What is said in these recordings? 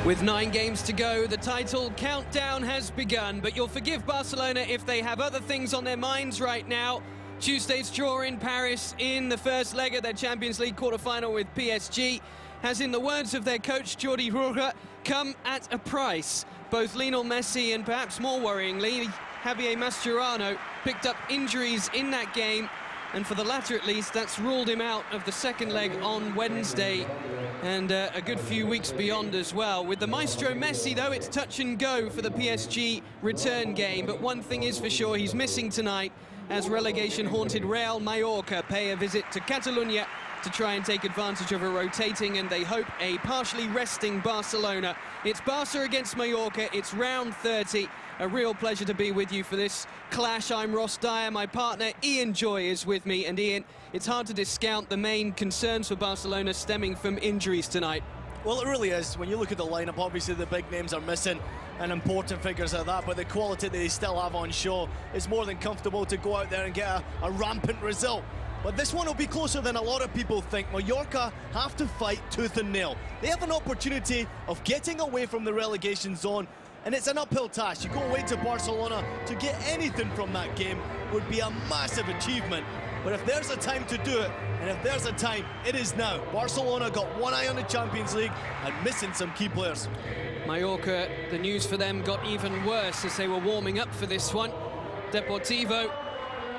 With 9 games to go, the title countdown has begun, but you'll forgive Barcelona if they have other things on their minds right now. Tuesday's draw in Paris in the first leg of their Champions League quarter-final with PSG has, in the words of their coach Jordi Roja, come at a price. Both Lionel Messi and, perhaps more worryingly, Javier Mascherano picked up injuries in that game, and for the latter at least, that's ruled him out of the second leg on Wednesday, and a good few weeks beyond as well. With the maestro Messi, though, it's touch and go for the PSG return game, but one thing is for sure, he's missing tonight as relegation-haunted Real Mallorca pay a visit to Catalonia to try and take advantage of a rotating and, they hope, a partially resting Barcelona. It's Barca against Mallorca, it's round 30. A real pleasure to be with you for this clash. I'm Ross Dyer, my partner Ian Joy is with me, and Ian, it's hard to discount the main concerns for Barcelona stemming from injuries tonight. Well, it really is. When you look at the lineup, obviously the big names are missing and important figures like that, but the quality that they still have on show is more than comfortable to go out there and get a rampant result. But this one will be closer than a lot of people think. Mallorca have to fight tooth and nail. They have an opportunity of getting away from the relegation zone, and it's an uphill task. You go away to Barcelona, to get anything from that game would be a massive achievement. But if there's a time to do it, and if there's a time, it is now. Barcelona got one eye on the Champions League and missing some key players. Mallorca, the news for them got even worse as they were warming up for this one. Deportivo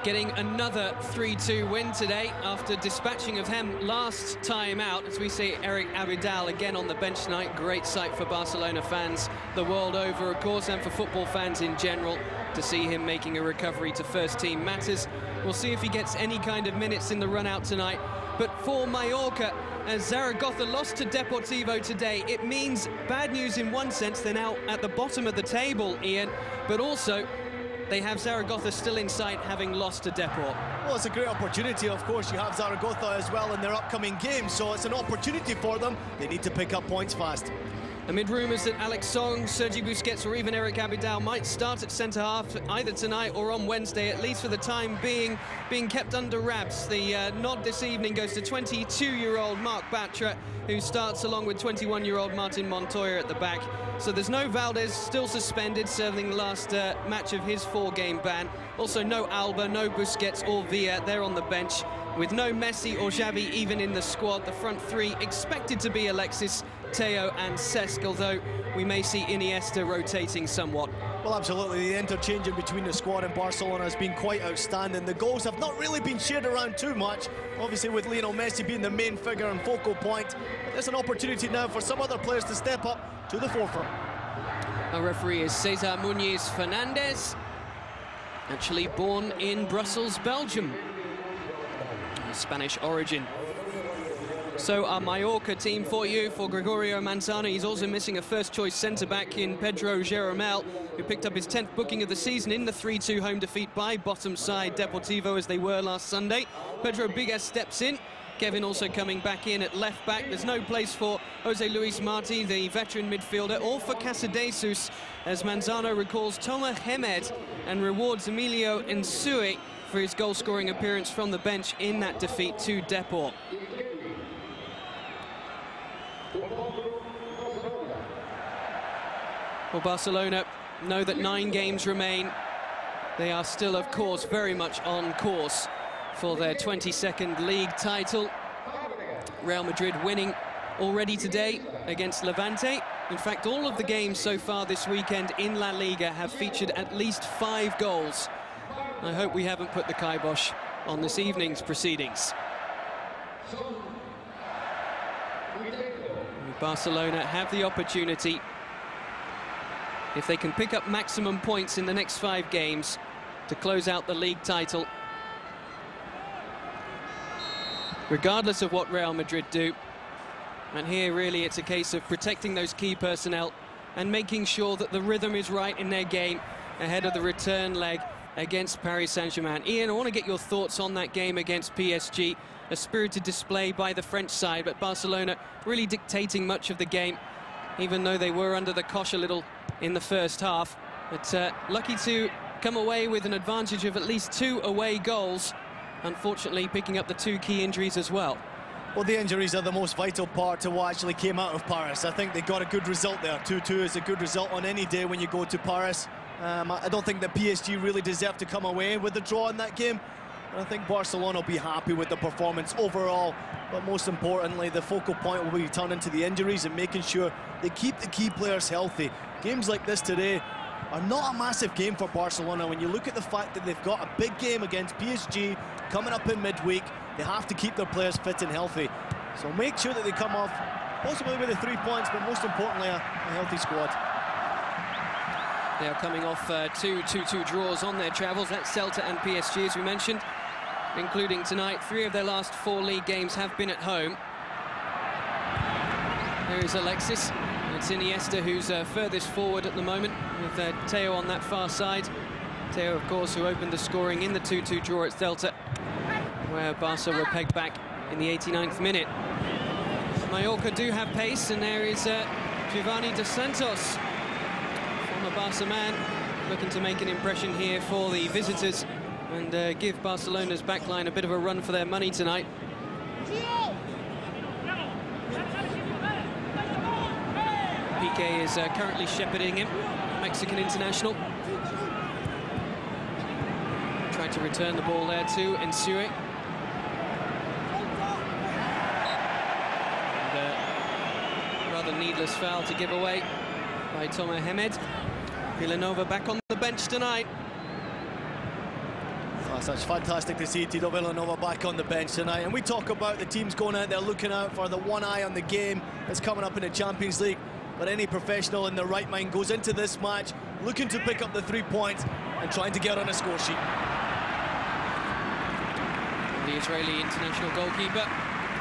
getting another 3-2 win today after dispatching of him last time out. As we see Eric Abidal again on the bench tonight. Great sight for Barcelona fans the world over, of course, and for football fans in general to see him making a recovery to first team matters. We'll see if he gets any kind of minutes in the run out tonight. But for Mallorca, as Zaragoza lost to Deportivo today, it means bad news in one sense. They're now at the bottom of the table, Ian, but also they have Zaragoza still in sight, having lost to Deport. Well, it's a great opportunity. Of course, you have Zaragoza as well in their upcoming game, so it's an opportunity for them. They need to pick up points fast. Amid rumours that Alex Song, Sergi Busquets or even Eric Abidal might start at centre-half either tonight or on Wednesday, at least for the time being kept under wraps. The nod this evening goes to 22-year-old Marc Bartra, who starts along with 21-year-old Martin Montoya at the back. So there's no Valdez, still suspended, serving the last match of his 4-game ban. Also no Alba, no Busquets or Villa, they're on the bench. With no Messi or Xavi even in the squad, the front three expected to be Alexis, Teo and Cesc, although we may see Iniesta rotating somewhat. Well, absolutely. The interchanging between the squad and Barcelona has been quite outstanding. The goals have not really been shared around too much, obviously with Lionel Messi being the main figure and focal point. But there's an opportunity now for some other players to step up to the forefront. Our referee is Cesar Muñiz Fernandez, actually born in Brussels, Belgium. Spanish origin. So our Mallorca team for you, for Gregorio Manzano. He's also missing a first-choice centre-back in Pedro Jeromel, who picked up his 10th booking of the season in the 3-2 home defeat by bottom side Deportivo, as they were last Sunday. Pedro Bigas steps in. Kevin also coming back in at left-back. There's no place for Jose Luis Marti, the veteran midfielder, or for Casadesus, as Manzano recalls Thomas Hemed and rewards Emilio Insui for his goal-scoring appearance from the bench in that defeat to Deport. Well, Barcelona know that 9 games remain. They are still, of course, very much on course for their 22nd league title. Real Madrid winning already today against Levante. In fact, all of the games so far this weekend in La Liga have featured at least 5 goals. I hope we haven't put the kibosh on this evening's proceedings. Barcelona have the opportunity, if they can pick up maximum points in the next 5 games, to close out the league title, regardless of what Real Madrid do. And here really it's a case of protecting those key personnel and making sure that the rhythm is right in their game ahead of the return leg against Paris Saint-Germain. Ian, I want to get your thoughts on that game against PSG. A spirited display by the French side, but Barcelona really dictating much of the game, even though they were under the cosh a little in the first half. But lucky to come away with an advantage of at least 2 away goals. Unfortunately, picking up the 2 key injuries as well. Well, the injuries are the most vital part to what actually came out of Paris. I think they got a good result there. 2-2 is a good result on any day when you go to Paris. I don't think that PSG really deserve to come away with the draw in that game. And I think Barcelona will be happy with the performance overall. But most importantly, the focal point will be turning to the injuries and making sure they keep the key players healthy. Games like this today are not a massive game for Barcelona. When you look at the fact that they've got a big game against PSG coming up in midweek, they have to keep their players fit and healthy. So make sure that they come off possibly with the 3 points, but most importantly, a healthy squad. They are coming off 2-2 draws on their travels. That's Celta and PSG, as we mentioned, including tonight. 3 of their last 4 league games have been at home. There is Alexis. It's Iniesta who's furthest forward at the moment, with Theo on that far side. Theo, of course, who opened the scoring in the 2-2 draw at Celta, where Barca were pegged back in the 89th minute. Mallorca do have pace, and there is Giovanni Dos Santos, former Barca man, looking to make an impression here for the visitors and give Barcelona's backline a bit of a run for their money tonight. Piqué is currently shepherding him, Mexican international. Tried to return the ball there to Ensue. Rather needless foul to give away by Toma Hemed. Villanova back on the bench tonight. Oh, such fantastic to see Tito Villanova back on the bench tonight. And we talk about the teams going out there looking out for the one eye on the game that's coming up in the Champions League. But any professional in their right mind goes into this match looking to pick up the 3 points and trying to get on a score sheet. The Israeli international goalkeeper,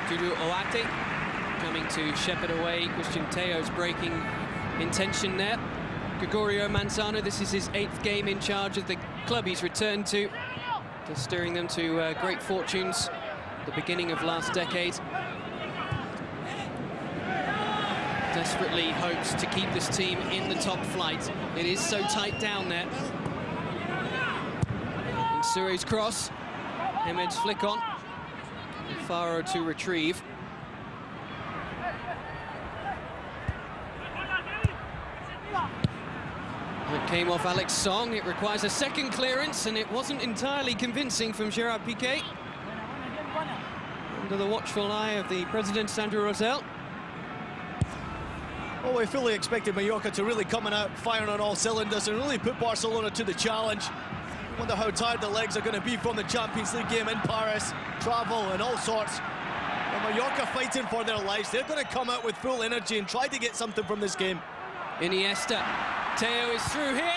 Dudu Oate, coming to shepherd away Christian Theo's breaking intention there. Gregorio Manzano, this is his 8th game in charge of the club he's returned to, steering them to great fortunes at the beginning of last decade. Desperately hopes to keep this team in the top flight. It is so tight down there. And Sure's cross, Hemed's flick on, Faro to retrieve. It came off Alex Song. It requires a second clearance, and it wasn't entirely convincing from Gerard Piqué. Under the watchful eye of the president, Sandro Rosell. Well, we fully expected Mallorca to really come out firing on all cylinders and really put Barcelona to the challenge. Wonder how tired the legs are going to be from the Champions League game in Paris, travel and all sorts. And Mallorca fighting for their lives. They're going to come out with full energy and try to get something from this game. Iniesta. Theo is through here.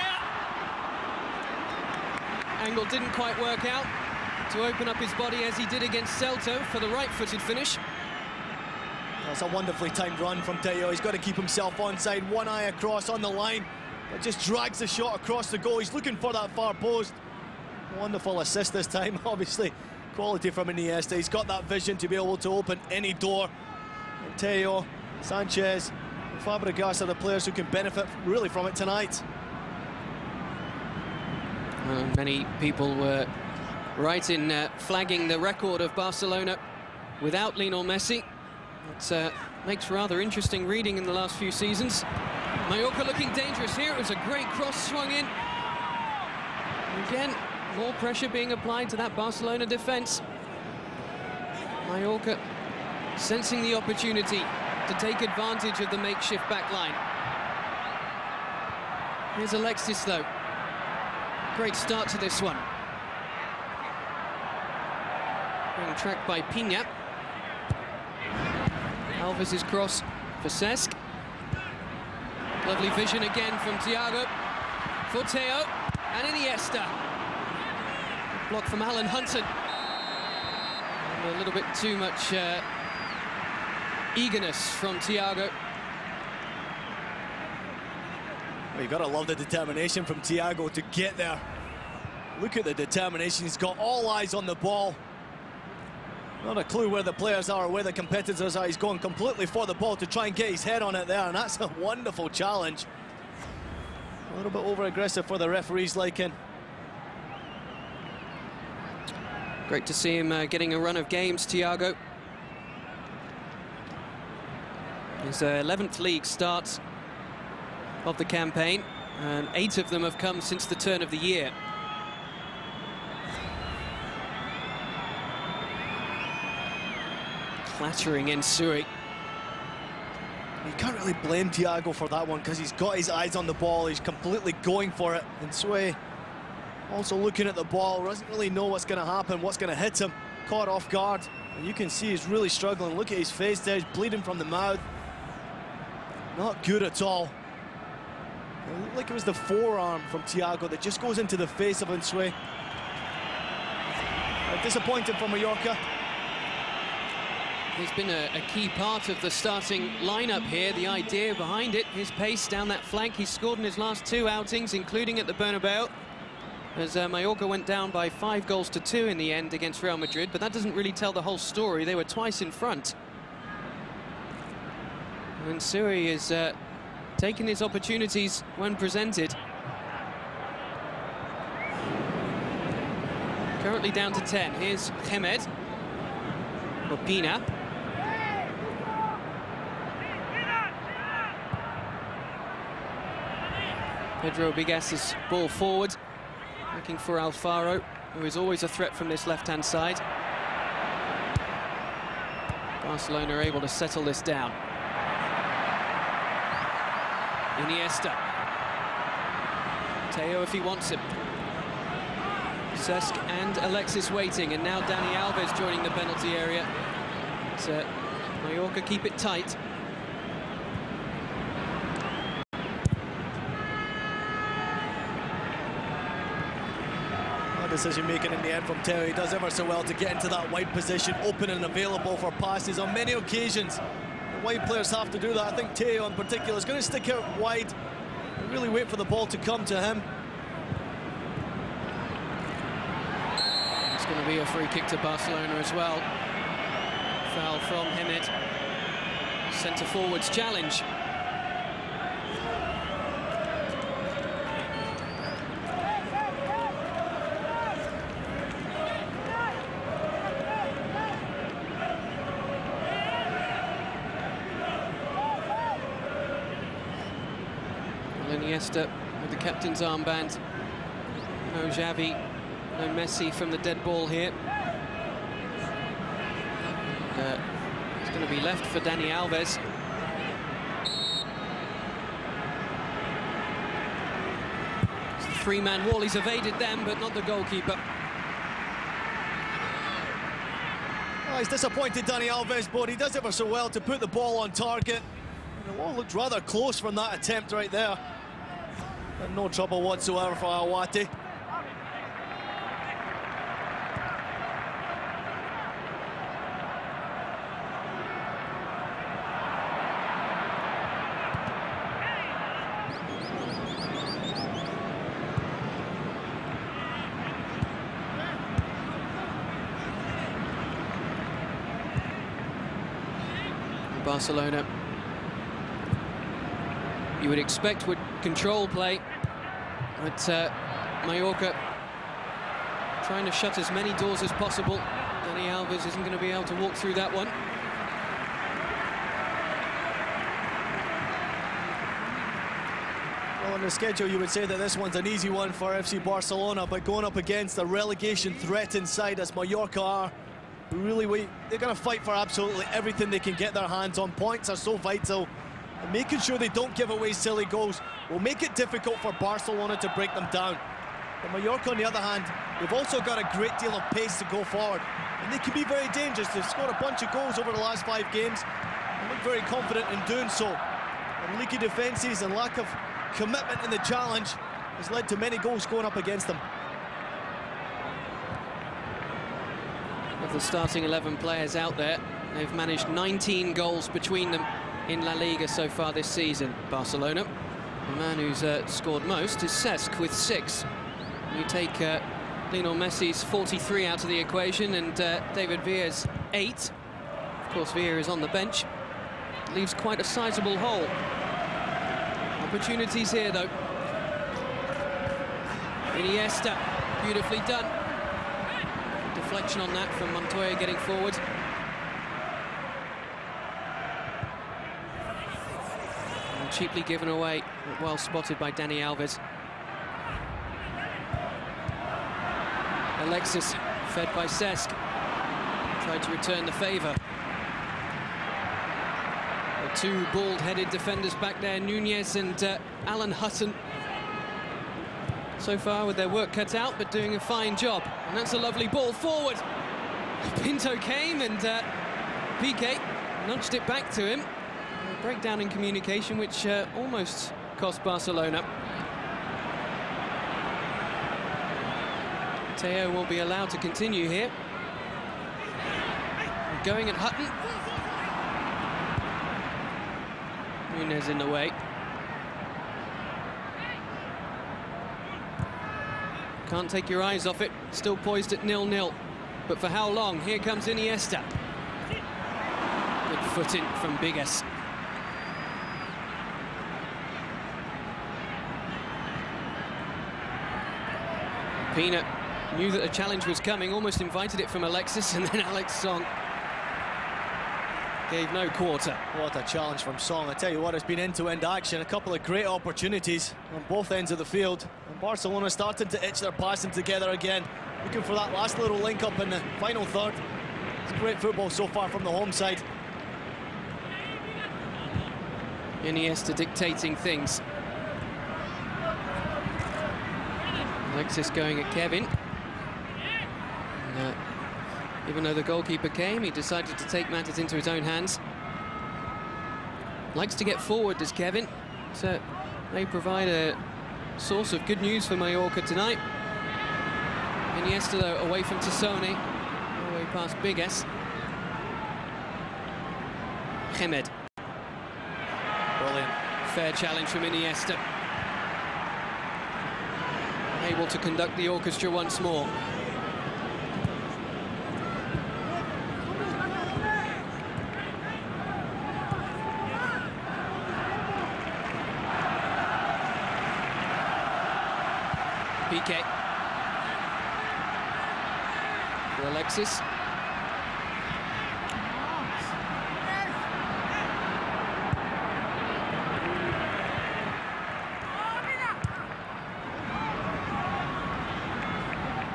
Angle didn't quite work out to open up his body as he did against Celta for the right-footed finish. That's a wonderfully timed run from Theo. He's got to keep himself onside, one eye across on the line. It just drags the shot across the goal. He's looking for that far post. Wonderful assist this time, obviously. Quality from Iniesta. He's got that vision to be able to open any door. And Theo, Sanchez, Fabregas are the players who can benefit really from it tonight. Many people were right in flagging the record of Barcelona without Lionel Messi. It makes rather interesting reading in the last few seasons. Mallorca looking dangerous here. It was a great cross swung in. Again, more pressure being applied to that Barcelona defense. Mallorca sensing the opportunity to take advantage of the makeshift back line. Here's Alexis, though. Great start to this one. Being tracked by Pina. Alves' cross for Cesc. Lovely vision again from Thiago. For Theo. And Iniesta. Block from Alan Hunton. And a little bit too much eagerness from Thiago. Well, you gotta love the determination from Thiago to get there. Look at the determination. He's got all eyes on the ball. Not a clue where the players are or where the competitors are. He's going completely for the ball to try and get his head on it there, and that's a wonderful challenge. A little bit over-aggressive for the referee's liking. Great to see him getting a run of games, Thiago. His 11th league start of the campaign, and 8 of them have come since the turn of the year. Clattering Nsui. You can't really blame Thiago for that one because he's got his eyes on the ball. He's completely going for it. Nsui also looking at the ball, doesn't really know what's going to happen, what's going to hit him. Caught off guard. And you can see he's really struggling. Look at his face there, he's bleeding from the mouth. Not good at all. It looked like it was the forearm from Thiago that just goes into the face of Nsui. Disappointing for Mallorca. He's been a key part of the starting lineup here. The idea behind it, his pace down that flank. He's scored in his last 2 outings, including at the Bernabeu, as Mallorca went down by 5 goals to 2 in the end against Real Madrid, but that doesn't really tell the whole story. They were twice in front. And Nsui is taking his opportunities when presented. Currently down to 10. Here's Hemed. Or Pina. Pedro Bigas's ball forward, looking for Alfaro, who is always a threat from this left-hand side. Barcelona are able to settle this down. Iniesta. Teo if he wants him. Cesc and Alexis waiting, and now Dani Alves joining the penalty area. So Mallorca keep it tight. Decision making in the end from Teo. He does ever so well to get into that wide position, open and available for passes on many occasions. The wide players have to do that. I think Teo in particular is going to stick out wide and really wait for the ball to come to him. It's going to be a free kick to Barcelona as well. Foul from Hemed. Centre forwards challenge. Iniesta with the captain's armband. No Xavi, no Messi from the dead ball here. It's going to be left for Dani Alves. It's a 3-man wall. He's evaded them, but not the goalkeeper. Oh, he's disappointed, Dani Alves, but he does ever so well to put the ball on target. And the ball looked rather close from that attempt right there. But no trouble whatsoever for Awati. Barcelona, you would expect, would control play, but Mallorca trying to shut as many doors as possible. Dani Alves isn't going to be able to walk through that one. Well, on the schedule, you would say that this one's an easy one for FC Barcelona, but going up against a relegation threatened side as Mallorca are, really, they're going to fight for absolutely everything they can get their hands on. Points are so vital, and making sure they don't give away silly goals will make it difficult for Barcelona to break them down. But Mallorca, on the other hand, they've also got a great deal of pace to go forward, and they can be very dangerous. They've scored a bunch of goals over the last 5 games and look very confident in doing so. And leaky defences and lack of commitment in the challenge has led to many goals going up against them. Of the starting 11 players out there, they've managed 19 goals between them in La Liga so far this season. Barcelona, the man who's scored most is Cesc with 6. You take Lionel Messi's 43 out of the equation and David Villa's 8. Of course, Villa is on the bench. Leaves quite a sizable hole. Opportunities here, though. Iniesta, beautifully done. Deflection on that from Montoya getting forward. cheaply given away, but well spotted by Dani Alves. Alexis, fed by Cesc, tried to return the favour. The two bald-headed defenders back there, Nunez and Alan Hutton. So far with their work cut out, but doing a fine job. And that's a lovely ball forward. Pinto came and Piqué nudged it back to him. A breakdown in communication which almost cost Barcelona. Teo will be allowed to continue here. Going at Hutton. Nunez in the way. Can't take your eyes off it. Still poised at 0-0. But for how long? Here comes Iniesta. Good foot in from Bigas. Pina knew that a challenge was coming, almost invited it from Alexis, and then Alex Song gave no quarter. What a challenge from Song. I tell you what, it's been end-to-end action. A couple of great opportunities on both ends of the field. And Barcelona starting to itch their passing together again. Looking for that last little link-up in the final third. It's great football so far from the home side. Iniesta dictating things. Alexis going at Kevin. And, even though the goalkeeper came, he decided to take matters into his own hands. Likes to get forward, does Kevin. So they provide a source of good news for Mallorca tonight. Iniesta, though, away from Tassone, all the way past Bigas. Hemed. Brilliant. Fair challenge from Iniesta. Able to conduct the orchestra once more. Piqué. For Alexis.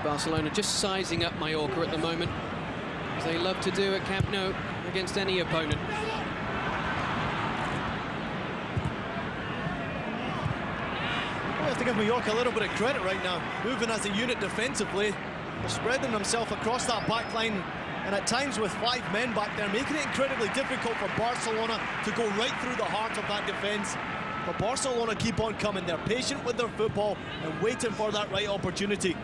Barcelona just sizing up Mallorca at the moment, as they love to do at Camp Nou against any opponent. I have to give Mallorca a little bit of credit right now. Moving as a unit defensively, they're spreading themselves across that back line, and at times with 5 men back there, making it incredibly difficult for Barcelona to go right through the heart of that defence. But Barcelona keep on coming. They're patient with their football and waiting for that right opportunity.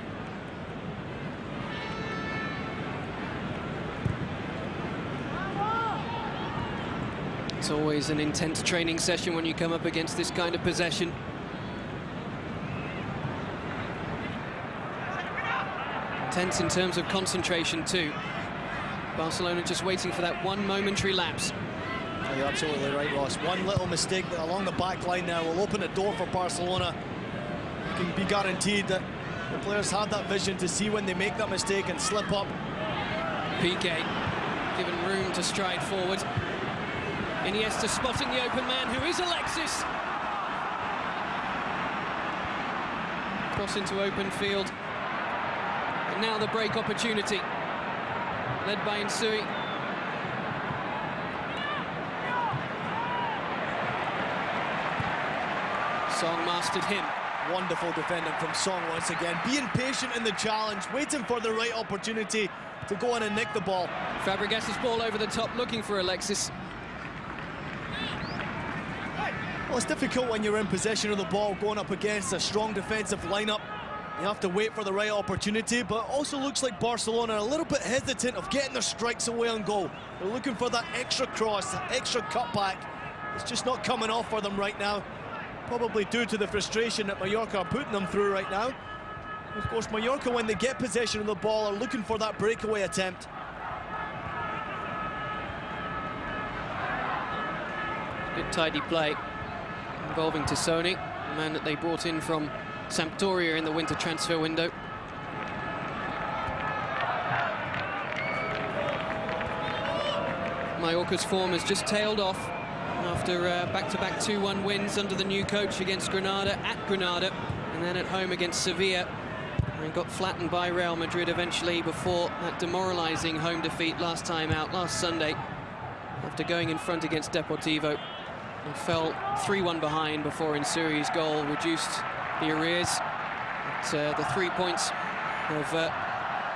It's always an intense training session when you come up against this kind of possession. Intense in terms of concentration too. Barcelona just waiting for that one momentary lapse. Oh, you're absolutely right, Ross. One little mistake along the back line there will open a door for Barcelona. You can be guaranteed that the players have that vision to see when they make that mistake and slip up. Piqué given room to stride forward. Iniesta spotting the open man, who is Alexis. Cross into open field. And now the break opportunity. Led by Insui. Song mastered him. Wonderful defending from Song once again. Being patient in the challenge, waiting for the right opportunity to go in and nick the ball. Fabregas' ball over the top, looking for Alexis. Well, it's difficult when you're in possession of the ball, going up against a strong defensive lineup. You have to wait for the right opportunity, but also looks like Barcelona are a little bit hesitant of getting their strikes away on goal. They're looking for that extra cross, that extra cutback. It's just not coming off for them right now. Probably due to the frustration that Mallorca are putting them through right now. Of course, Mallorca, when they get possession of the ball, are looking for that breakaway attempt. Good tidy play involving Tassone, the man that they brought in from Sampdoria in the winter transfer window. Mallorca's form has just tailed off after back-to-back 2-1 wins under the new coach against Granada, at Granada, and then at home against Sevilla. And got flattened by Real Madrid eventually before that demoralising home defeat last time out, last Sunday, after going in front against Deportivo. And fell 3-1 behind before Insuri's goal reduced the arrears. But, the 3 points have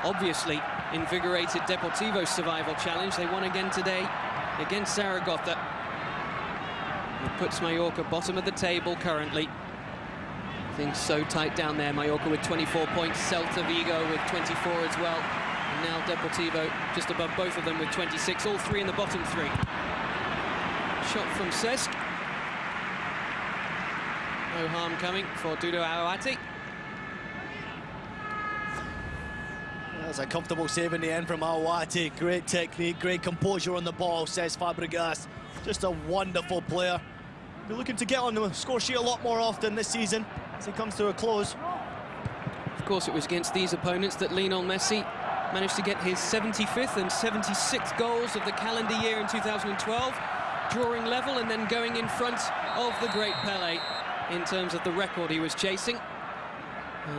obviously invigorated Deportivo's survival challenge. They won again today against Zaragoza. It puts Mallorca bottom of the table currently. Things so tight down there. Mallorca with 24 points, Celta Vigo with 24 as well. And now Deportivo just above both of them with 26, all three in the bottom three. Shot from Cesc. No harm coming for Dudo Awati. That's a comfortable save in the end from Awati. Great technique, great composure on the ball, says Fabregas. Just a wonderful player. Be looking to get on the score sheet a lot more often this season as it comes to a close. Of course, it was against these opponents that Lionel Messi managed to get his 75th and 76th goals of the calendar year in 2012, drawing level and then going in front of the great Pelé in terms of the record he was chasing.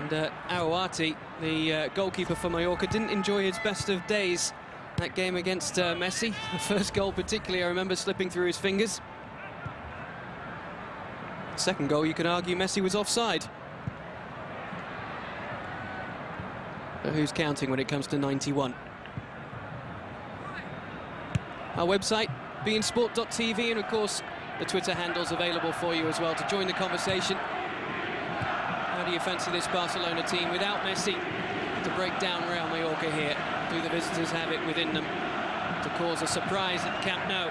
And Awati, the goalkeeper for Mallorca, didn't enjoy his best of days that game against Messi. The first goal particularly, I remember, slipping through his fingers. Second goal, you could argue Messi was offside. But who's counting when it comes to 91? Our website, beinsport.tv, and of course the Twitter handles available for you as well to join the conversation. How do you fancy this Barcelona team without Messi to break down Real Mallorca here? Do the visitors have it within them to cause a surprise at Camp Nou?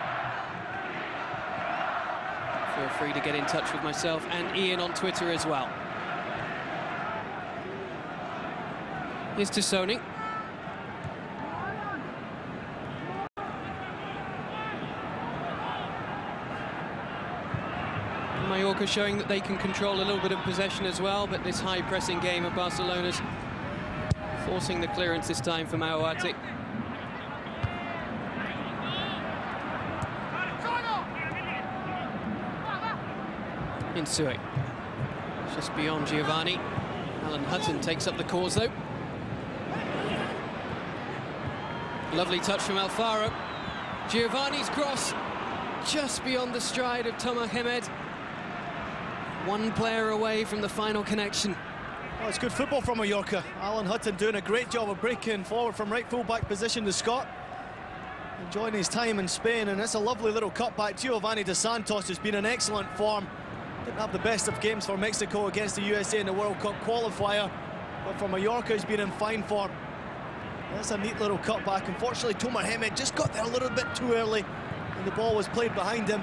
Feel free to get in touch with myself and Ian on Twitter as well. Here's Tassoni. Mallorca showing that they can control a little bit of possession as well, but this high-pressing game of Barcelona's forcing the clearance this time from Awati. Insui. Just beyond Giovanni. Alan Hutton takes up the cause, though. Lovely touch from Alfaro. Giovanni's cross just beyond the stride of Thomas Hemed. One player away from the final connection. Well, it's good football from Mallorca. Alan Hutton doing a great job of breaking forward from right full-back position to Scott. Enjoying his time in Spain, and it's a lovely little cutback. Giovanni dos Santos has been in excellent form. Didn't have the best of games for Mexico against the USA in the World Cup qualifier, but for Mallorca, he's been in fine form. That's a neat little cutback. Unfortunately, Thomas Hemed just got there a little bit too early, and the ball was played behind him.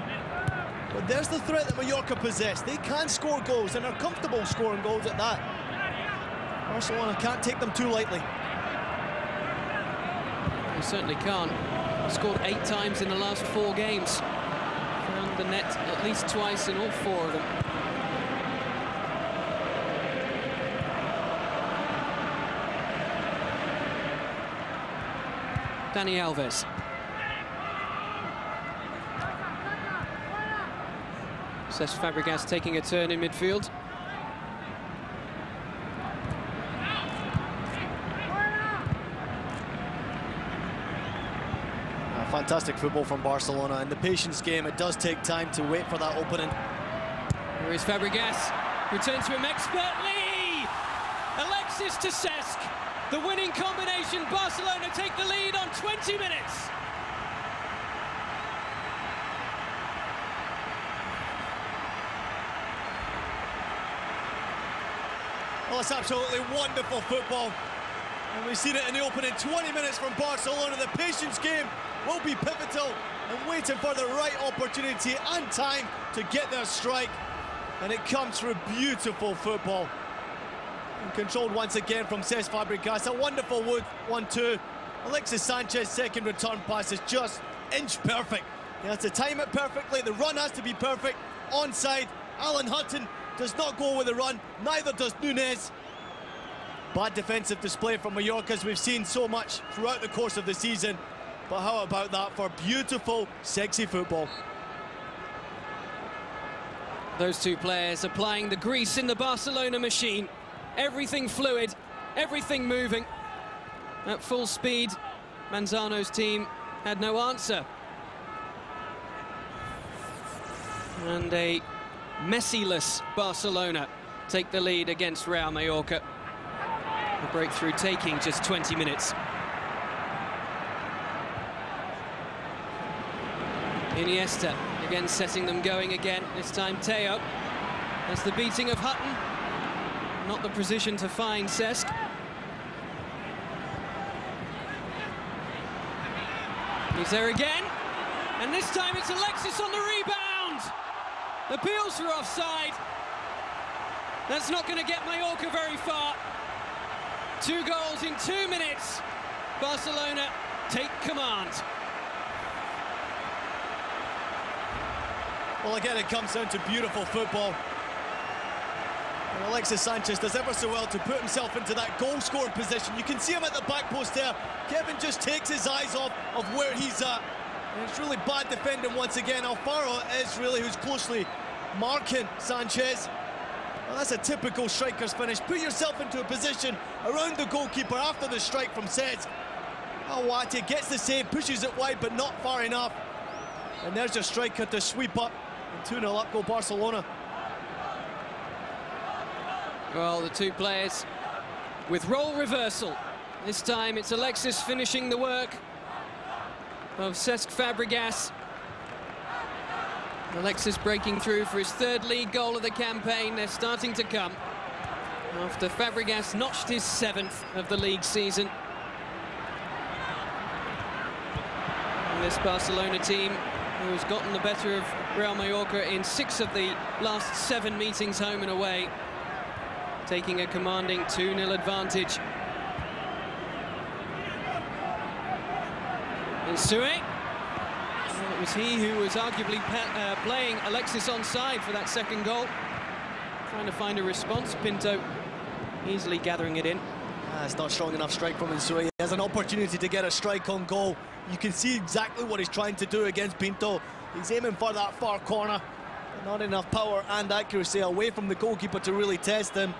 But there's the threat that Mallorca possess. They can score goals, and are comfortable scoring goals at that. Barcelona can't take them too lightly. They certainly can't. Scored 8 times in the last 4 games. Found the net at least twice in all 4 of them. Dani Alves. Cesc Fabregas taking a turn in midfield. Fantastic football from Barcelona. In the patience game, it does take time to wait for that opening. Here is Fabregas. Returns to him expertly. Alexis to Cesc. The winning combination. Barcelona take the lead on 20 minutes. Well, it's absolutely wonderful football. And we've seen it in the opening 20 minutes from Barcelona. The patience game will be pivotal, and waiting for the right opportunity and time to get their strike. And it comes through beautiful football. And controlled once again from Cesc Fabregas. A wonderful 1-2. Alexis Sanchez second return pass is just inch perfect. He has to time it perfectly. The run has to be perfect. Onside. Alan Hutton does not go with the run. Neither does Nunes. Bad defensive display from Mallorca, as we've seen so much throughout the course of the season. But how about that for beautiful, sexy football? Those two players applying the grease in the Barcelona machine. Everything fluid, everything moving. At full speed, Manzano's team had no answer. And a Messi-less Barcelona take the lead against Real Mallorca. The breakthrough taking just 20 minutes. Iniesta again setting them going again, this time Teo. That's the beating of Hutton. Not the precision to find Cesc. He's there again, and this time it's Alexis on the rebound. Appeals for offside. That's not going to get Mallorca very far. 2 goals in 2 minutes. Barcelona take command. Well, again, it comes down to beautiful football. And Alexis Sanchez does ever so well to put himself into that goal-scoring position. You can see him at the back post there. Kevin just takes his eyes off of where he's at. And it's really bad defending once again. Alfaro is really who's closely marking Sanchez. Well, that's a typical striker's finish. Put yourself into a position around the goalkeeper after the strike from Cesc. Awati gets the save, pushes it wide, but not far enough. And there's your striker to sweep up. And 2-0 up go Barcelona. Well, the two players with role reversal. This time it's Alexis finishing the work of Cesc Fabregas. Alexis breaking through for his 3rd league goal of the campaign. They're starting to come after Fabregas notched his 7th of the league season. And this Barcelona team, who has gotten the better of Real Mallorca in 6 of the last 7 meetings home and away, taking a commanding 2-0 advantage. And Sui. Well, it was he who was arguably playing Alexis onside for that 2nd goal. Trying to find a response. Pinto easily gathering it in. It's not strong enough strike from Sui. He has an opportunity to get a strike on goal. You can see exactly what he's trying to do against Pinto. He's aiming for that far corner. Not enough power and accuracy away from the goalkeeper to really test him.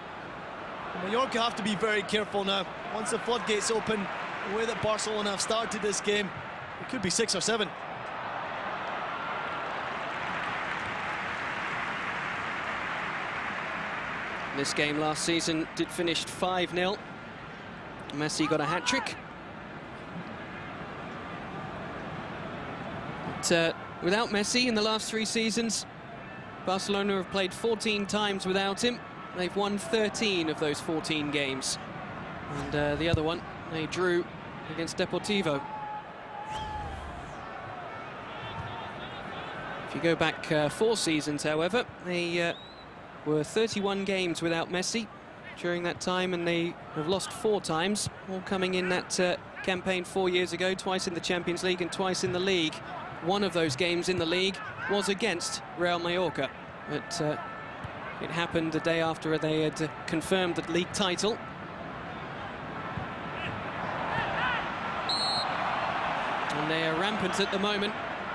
And Mallorca have to be very careful now. Once the floodgates open, the way that Barcelona have started this game, it could be 6 or 7. This game last season did finish 5-0. Messi got a hat-trick. But without Messi in the last 3 seasons, Barcelona have played 14 times without him. They've won 13 of those 14 games. And the other one, they drew against Deportivo. If you go back 4 seasons, however, they were 31 games without Messi during that time, and they have lost 4 times, all coming in that campaign 4 years ago, twice in the Champions League and twice in the league. One of those games in the league was against Real Mallorca, but it happened the day after they had confirmed the league title. And they are rampant at the moment.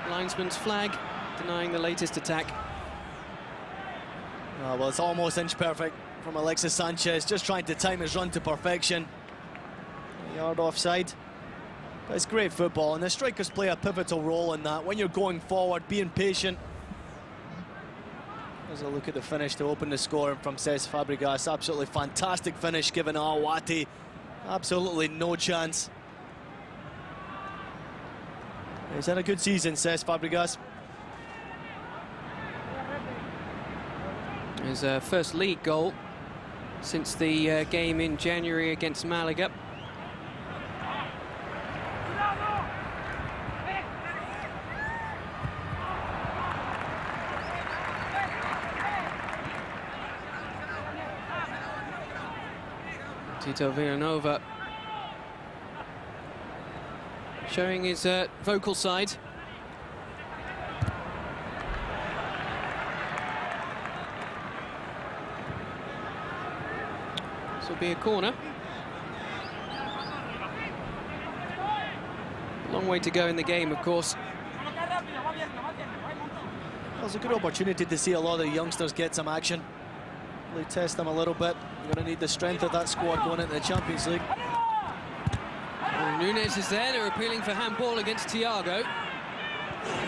Linesman's flag denying the latest attack. Oh, well, it's almost inch perfect from Alexis Sanchez, just trying to time his run to perfection. A yard offside. But it's great football, and the strikers play a pivotal role in that. When you're going forward, being patient. There's a look at the finish to open the score from Cesc Fabregas. Absolutely fantastic finish given Awati. Absolutely no chance. He's had a good season, Cesc Fabregas. His first league goal since the game in January against Malaga. Tito Villanova showing his vocal side. This will be a corner. Long way to go in the game, of course. Well, it's a good opportunity to see a lot of the youngsters get some action. Really test them a little bit. You're going to need the strength of that squad going into the Champions League. Well, Nunes is there. They're appealing for handball against Thiago.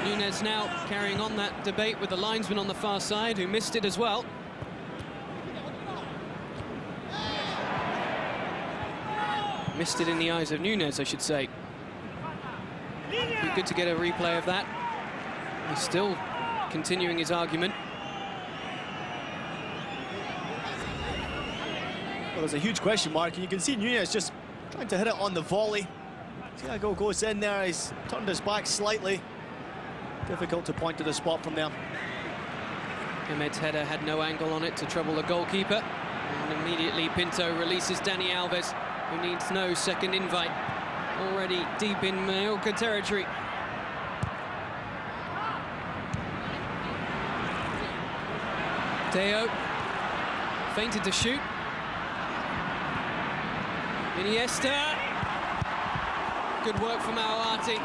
Nunes now carrying on that debate with the linesman on the far side, who missed it as well. Missed it in the eyes of Nunes, I should say. Be good to get a replay of that. He's still continuing his argument. Well, there's a huge question mark, and you can see Nunes just trying to hit it on the volley. Thiago goes in there, he's turned his back slightly. Difficult to point to the spot from there. Ahmed's header had no angle on it to trouble the goalkeeper. And immediately Pinto releases Dani Alves, who needs no second invite. Already deep in Mallorca territory. Teo feinted to shoot. Iniesta. Good work from Awati.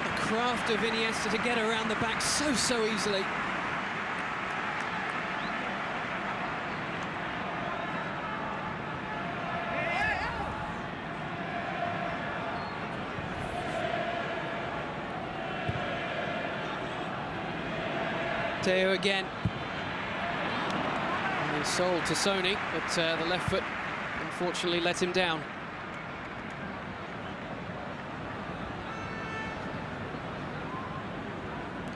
The craft of Iniesta to get around the back so easily. Teo again. And he's sold to Sony, but the left foot unfortunately let him down.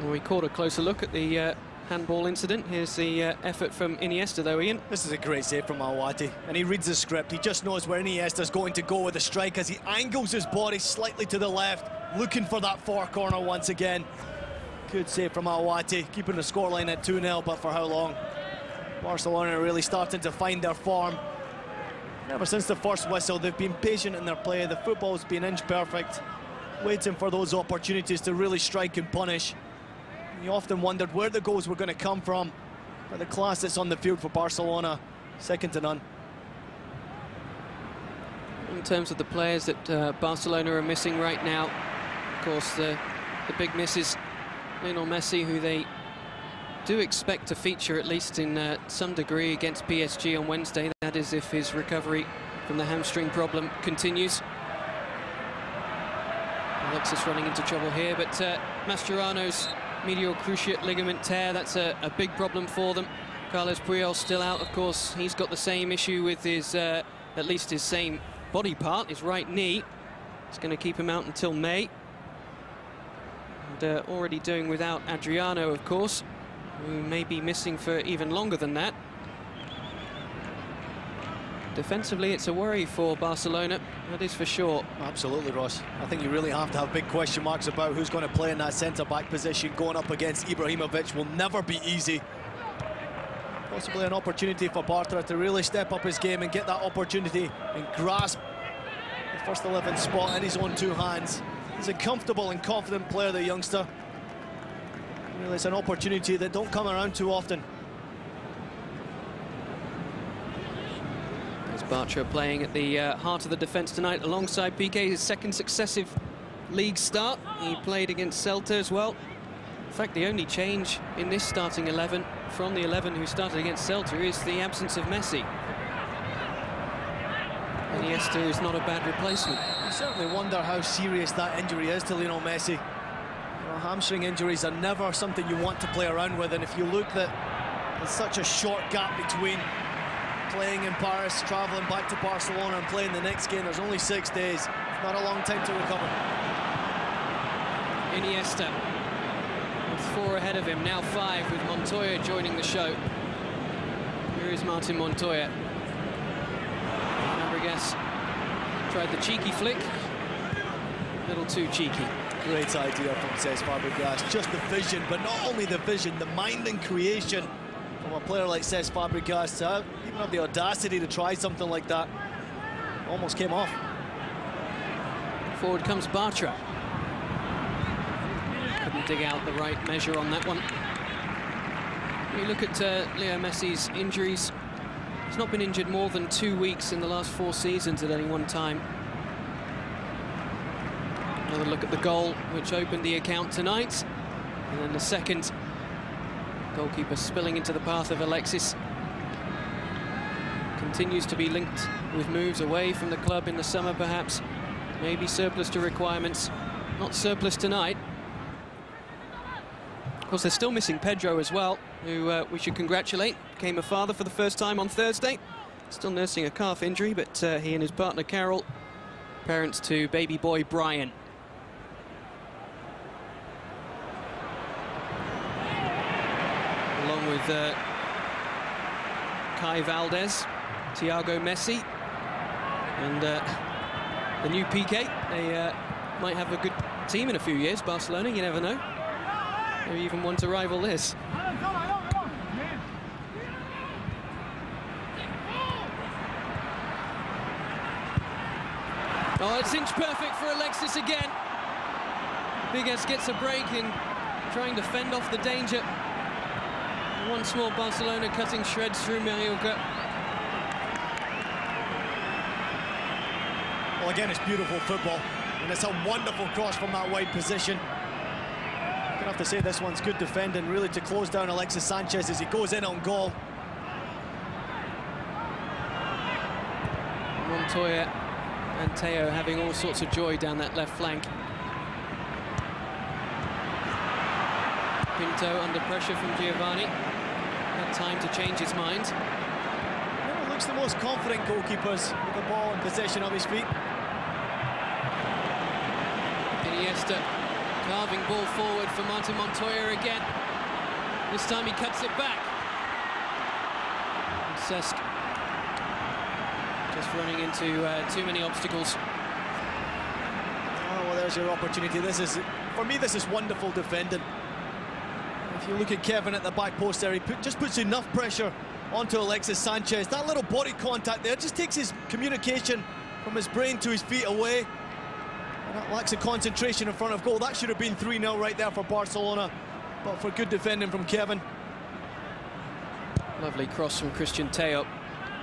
Well, we caught a closer look at the handball incident. Here's the effort from Iniesta, though, Ian. This is a great save from Awati, and he reads the script. He just knows where Iniesta's going to go with the strike as he angles his body slightly to the left, looking for that far corner once again. Good save from Awati, keeping the scoreline at 2-0, but for how long? Barcelona really starting to find their form. Ever since the first whistle, they've been patient in their play. The football's been inch perfect, waiting for those opportunities to really strike and punish. You often wondered where the goals were going to come from, but the class that's on the field for Barcelona, second to none. In terms of the players that Barcelona are missing right now, of course, the big miss is Lionel Messi, who they do expect to feature at least in some degree against PSG on Wednesday. That is if his recovery from the hamstring problem continues. Alexis running into trouble here, but Mascherano's medial cruciate ligament tear, that's a big problem for them. Carles Puyol still out, of course. He's got the same issue with his, at least his same body part, his right knee. It's going to keep him out until May. And already doing without Adriano, of course, who may be missing for even longer than that. Defensively, it's a worry for Barcelona, that is for sure. Absolutely, Ross. I think you really have to have big question marks about who's going to play in that centre-back position. Going up against Ibrahimovic will never be easy. Possibly an opportunity for Bartra to really step up his game and get that opportunity and grasp the first 11 spot in his own two hands. He's a comfortable and confident player, the youngster. Really, it's an opportunity that don't come around too often. Bartra playing at the heart of the defence tonight alongside Piqué, his second successive league start. He played against Celta as well. In fact, the only change in this starting 11 from the 11 who started against Celta is the absence of Messi. Iniesta is not a bad replacement. You certainly wonder how serious that injury is to Lionel Messi. You know, hamstring injuries are never something you want to play around with, and if you look that there's such a short gap between playing in Paris, travelling back to Barcelona and playing the next game, there's only 6 days. It's not a long time to recover. Iniesta with 4 ahead of him, now 5 with Montoya joining the show. Here is Martin Montoya. Fabregas tried the cheeky flick, a little too cheeky. Great idea from Cesc Fabregas, just the vision, but not only the vision, the mind and creation from a player like Cesc Fabregas to even have the audacity to try something like that. Almost came off. Forward comes Bartra. Couldn't dig out the right measure on that one. When you look at Leo Messi's injuries, he's not been injured more than 2 weeks in the last 4 seasons at any one time. Another look at the goal which opened the account tonight. And then the second, goalkeeper spilling into the path of Alexis. Continues to be linked with moves away from the club in the summer, perhaps. Maybe surplus to requirements. Not surplus tonight. Of course, they're still missing Pedro as well, who we should congratulate. Became a father for the first time on Thursday. Still nursing a calf injury, but he and his partner Carol, parents to baby boy Brian. Along with Kai Valdez, Thiago Messi, and the new PK. They might have a good team in a few years, Barcelona, you never know. Maybe even one to rival this. Oh, it's inch perfect for Alexis again. Fabregas gets a break in trying to fend off the danger. Once more, Barcelona cutting shreds through Mallorca. Well, again, it's beautiful football, and it's a wonderful cross from that wide position. I'm gonna have to say this one's good defending, really, to close down Alexis Sanchez as he goes in on goal. Montoya and Teo having all sorts of joy down that left flank. Pinto under pressure from Giovanni. Had time to change his mind. Never looks the most confident goalkeepers with the ball in possession of his feet. Iniesta carving ball forward for Martin Montoya again. This time he cuts it back. And Cesc just running into too many obstacles. Oh, well, there's your opportunity. This is, for me, this is wonderful defending. If you look at Kevin at the back post there, he just puts enough pressure onto Alexis Sanchez. That little body contact there just takes his communication from his brain to his feet away. And that lacks a concentration in front of goal. That should have been 3-0 right there for Barcelona, but for good defending from Kevin. Lovely cross from Christian Teo.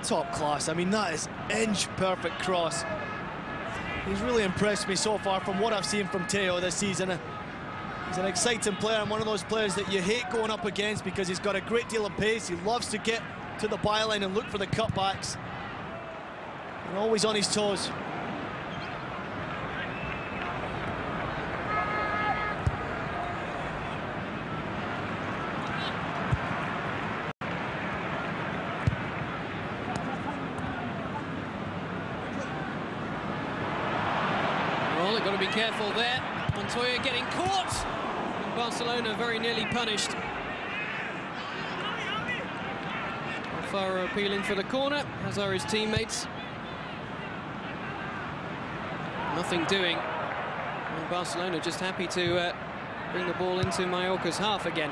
Top class. I mean, that is inch-perfect cross. He's really impressed me so far from what I've seen from Teo this season. He's an exciting player and one of those players that you hate going up against because he's got a great deal of pace. He loves to get to the byline and look for the cutbacks. And always on his toes. Well, they've got to be careful there. Montoya getting caught. And Barcelona very nearly punished. Alfaro appealing for the corner, as are his teammates. Nothing doing. And Barcelona just happy to bring the ball into Mallorca's half again.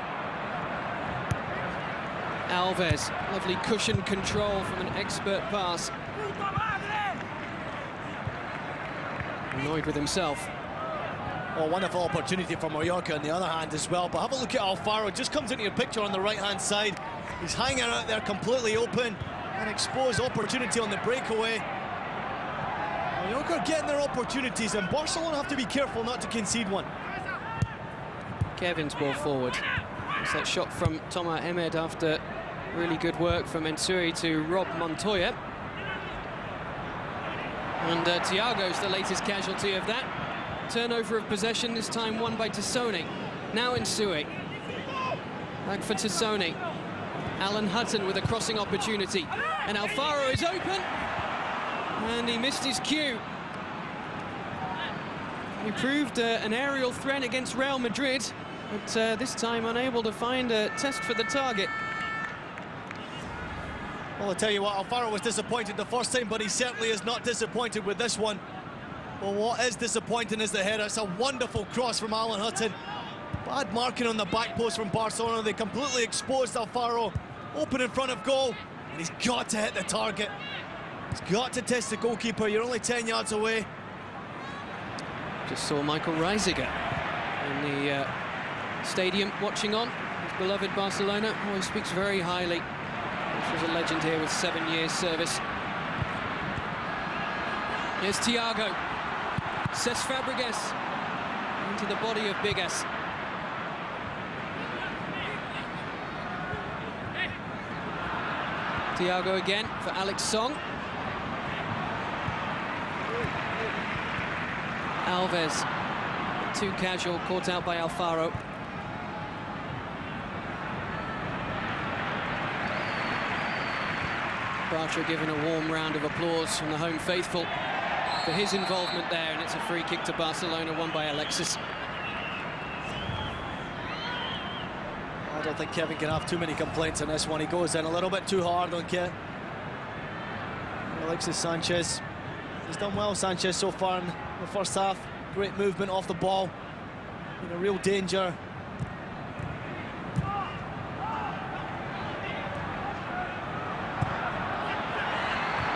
Alves, lovely cushion control from an expert pass. Annoyed with himself. Oh, wonderful opportunity for Mallorca on the other hand as well. But have a look at Alfaro. Just comes into your picture on the right-hand side. He's hanging out there completely open. An exposed opportunity on the breakaway. Mallorca getting their opportunities, and Barcelona have to be careful not to concede one. Kevin's ball forward. It's that shot from Thomas Emed after really good work from Ensuri to rob Montoya. And Thiago's the latest casualty of that. Turnover of possession, this time won by Tassone. Now Ensuri. Back for Tassone. Alan Hutton with a crossing opportunity. And Alfaro is open. And he missed his cue. He proved an aerial threat against Real Madrid, but this time unable to find a test for the target. Well, I'll tell you what, Alfaro was disappointed the first time, but he certainly is not disappointed with this one. Well, what is disappointing is the header. It's a wonderful cross from Alan Hutton. Bad marking on the back post from Barcelona. They completely exposed Alfaro. Open in front of goal, and he's got to hit the target. He's got to test the goalkeeper. You're only 10 yards away. Just saw Michael Reisiger in the stadium watching on. His beloved Barcelona. Oh, he speaks very highly. This was a legend here with 7 years service. Here's Thiago. Cesc Fabregas into the body of Bigas. Thiago again for Alex Song. Alves, too casual, caught out by Alfaro. Barca giving a warm round of applause from the home faithful for his involvement there, and it's a free kick to Barcelona, won by Alexis. I don't think Kevin can have too many complaints on this one. He goes in a little bit too hard on Alexis Sanchez. He's done well, Sanchez, so far in the first half. Great movement off the ball. In a real danger.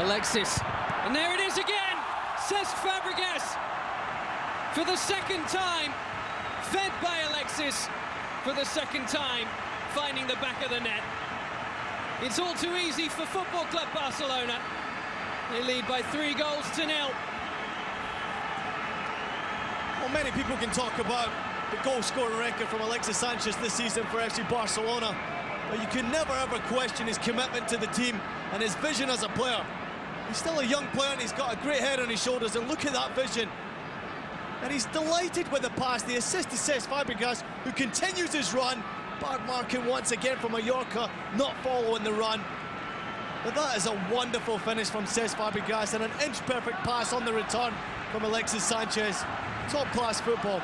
Alexis, and there it is again! Cesc Fabregas, for the second time, fed by Alexis, for the second time, finding the back of the net. It's all too easy for Football Club Barcelona. They lead by 3 goals to 0. Well, many people can talk about the goal-scoring record from Alexis Sanchez this season for FC Barcelona, but you can never ever question his commitment to the team and his vision as a player. He's still a young player and he's got a great head on his shoulders, and look at that vision. And he's delighted with the pass, the assist to Cesc Fabregas, who continues his run. Bad marking once again from Mallorca, not following the run. But that is a wonderful finish from Cesc Fabregas, and an inch-perfect pass on the return from Alexis Sanchez. Top-class football.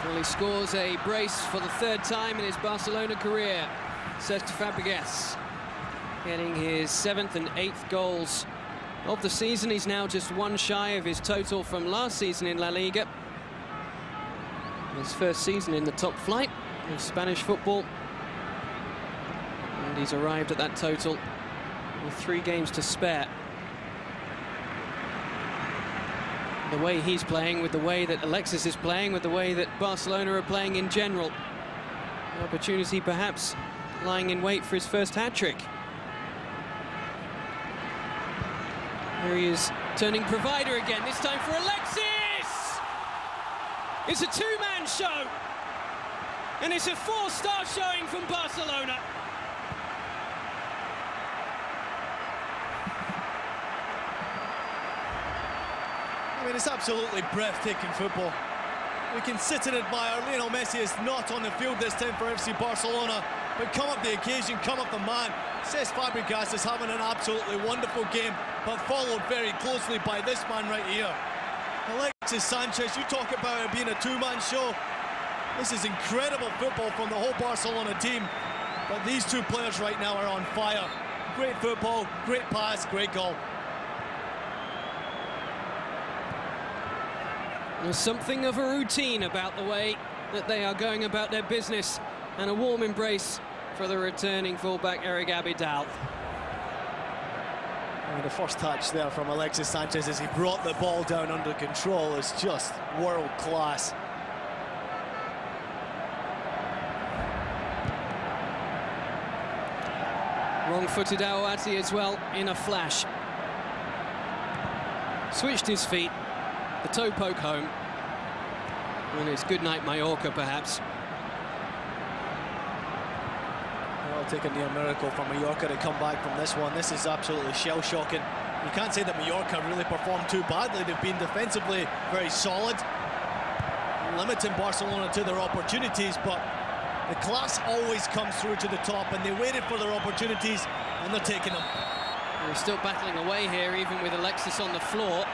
Well, he scores a brace for the 3rd time in his Barcelona career. Cesc Fabregas getting his 7th and 8th goals of the season. He's now just 1 shy of his total from last season in La Liga. His first season in the top flight of Spanish football. And he's arrived at that total with 3 games to spare. The way he's playing, with the way that Alexis is playing, with the way that Barcelona are playing in general. The opportunity perhaps lying in wait for his first hat-trick. Here he is, turning provider again, this time for Alexis! It's a 2-man show, and it's a 4-star showing from Barcelona. I mean, it's absolutely breathtaking football. We can sit and admire. Lionel Messi is not on the field this time for FC Barcelona, but come up the occasion, come up the man. Cesc Fabregas is having an absolutely wonderful game, but followed very closely by this man right here. Alexis Sanchez, you talk about it being a 2-man show. This is incredible football from the whole Barcelona team, but these 2 players right now are on fire. Great football, great pass, great goal. There's something of a routine about the way that they are going about their business, and a warm embrace for the returning fullback Eric Abidal. I mean, the first touch there from Alexis Sanchez as he brought the ball down under control is just world class. Wrong-footed Aouati as well in a flash. Switched his feet. The toe poke home, and it's good night Mallorca perhaps. Well, taking near miracle from Mallorca to come back from this one. This is absolutely shell-shocking. You can't say that Mallorca really performed too badly. They've been defensively very solid, limiting Barcelona to their opportunities, but the class always comes through to the top, and they waited for their opportunities and they're taking them. They're still battling away here, even with Alexis on the floor.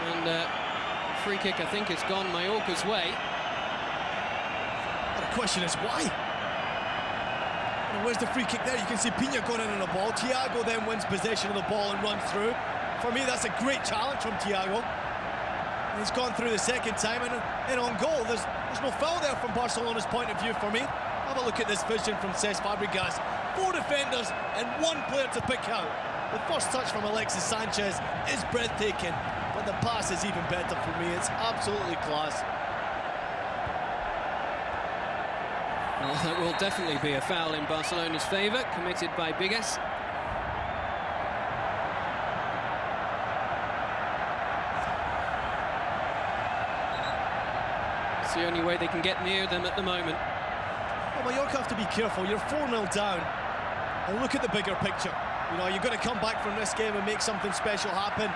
And free kick, I think, has gone Mallorca's way. The question is why? And where's the free kick there? You can see Pina going in on the ball. Thiago then wins possession of the ball and runs through. For me, that's a great challenge from Thiago. And he's gone through the second time and on goal. There's no foul there from Barcelona's point of view for me. Have a look at this vision from Cesc Fabregas. 4 defenders and 1 player to pick out. The first touch from Alexis Sanchez is breathtaking, but the pass is even better for me. It's absolutely class. Well, that will definitely be a foul in Barcelona's favour, committed by Bigas. It's the only way they can get near them at the moment. Well, Mallorca have to be careful. You're 4-0 down. And look at the bigger picture. You know, you've got to come back from this game and make something special happen.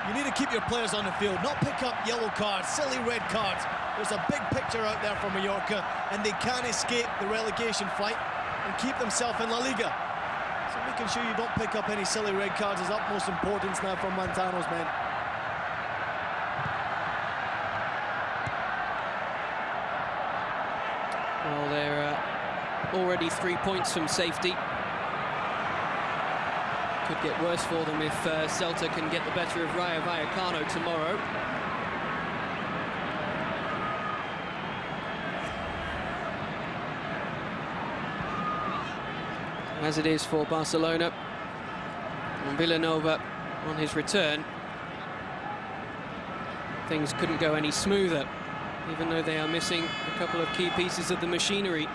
You need to keep your players on the field, not pick up yellow cards, silly red cards. There's a big picture out there for Mallorca, and they can't escape the relegation fight and keep themselves in La Liga. So making sure you don't pick up any silly red cards is utmost importance now from Manzano's men. Well, they're already 3 points from safety. Could get worse for them if Celta can get the better of Rayo Vallecano tomorrow. As it is for Barcelona, and Villanova on his return, things couldn't go any smoother, even though they are missing a couple of key pieces of the machinery.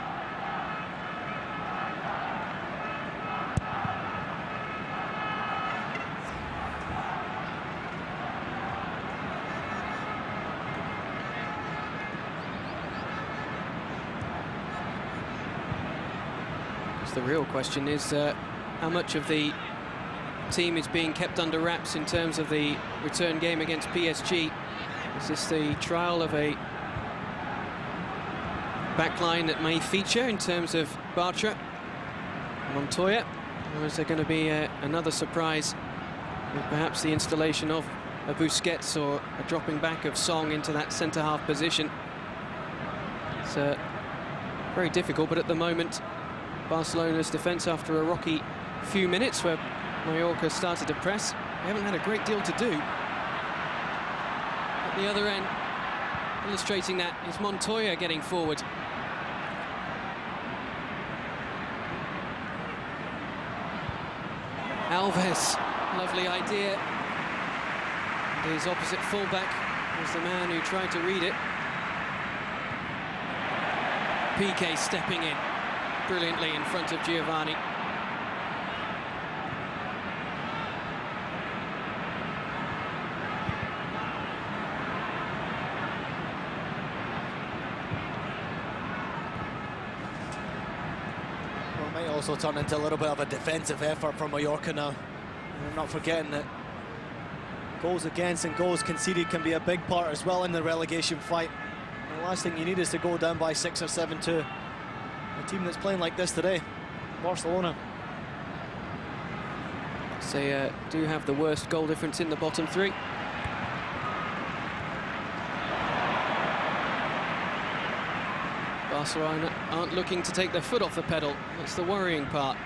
The real question is how much of the team is being kept under wraps in terms of the return game against PSG. Is this the trial of a backline that may feature in terms of Bartra, Montoya, or is there going to be another surprise with perhaps the installation of a Busquets or a dropping back of Song into that centre-half position? It's very difficult, but at the moment Barcelona's defence, after a rocky few minutes where Mallorca started to press, they haven't had a great deal to do. At the other end, illustrating that, is Montoya getting forward. Alves, lovely idea. And his opposite fullback was the man who tried to read it. Piqué stepping in brilliantly in front of Giovanni. Well, it may also turn into a little bit of a defensive effort from Mallorca now. And I'm not forgetting that goals against and goals conceded can be a big part as well in the relegation fight. And the last thing you need is to go down by 6 or 7 to a team that's playing like this today, Barcelona. They do have the worst goal difference in the bottom three. Barcelona aren't looking to take their foot off the pedal. That's the worrying part.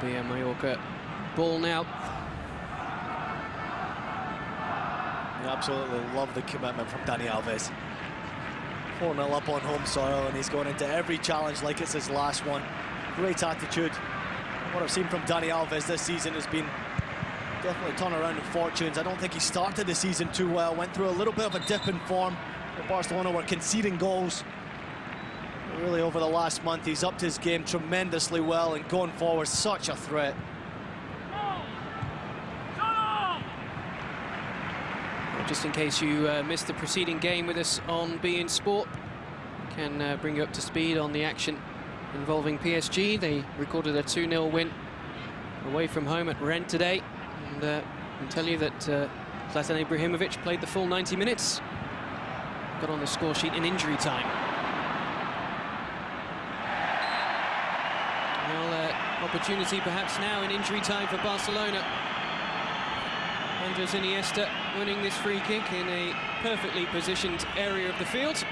Be a Mallorca ball now. I absolutely love the commitment from Dani Alves. 4-0 up on home soil, and he's going into every challenge like it's his last one. Great attitude. What I've seen from Dani Alves this season has been definitely turn around in fortunes. I don't think he started the season too well. Went through a little bit of a dip in form. Barcelona were conceding goals. Really, over the last month, he's upped his game tremendously well, and going forward, such a threat. Well, just in case you missed the preceding game with us on beIN Sport, can bring you up to speed on the action involving PSG. They recorded a 2-0 win away from home at Rennes today, and I can tell you that Zlatan Ibrahimovic played the full 90 minutes. Got on the score sheet in injury time. Opportunity perhaps now in injury time for Barcelona. Andres Iniesta winning this free kick in a perfectly positioned area of the field.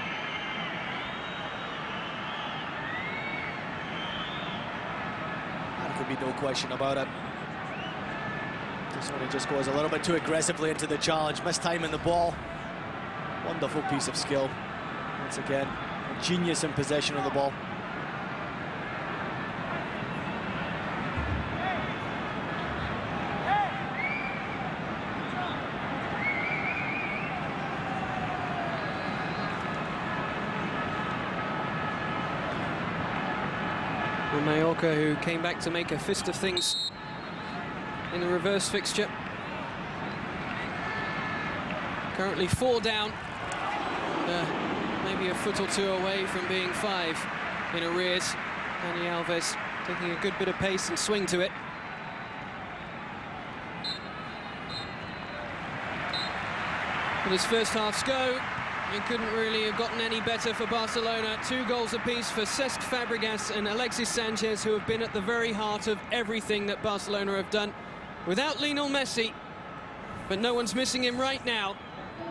There could be no question about it. This one, he just goes a little bit too aggressively into the challenge, mistiming the ball. Wonderful piece of skill. Once again, a genius in possession of the ball. And Mallorca, who came back to make a fist of things in the reverse fixture. Currently 4 down, and maybe a foot or two away from being 5 in arrears. Dani Alves taking a good bit of pace and swing to it. But as first halves go, it couldn't really have gotten any better for Barcelona. 2 goals apiece for Cesc, Fabregas and Alexis Sanchez, who have been at the very heart of everything that Barcelona have done. Without Lionel Messi, but no one's missing him right now.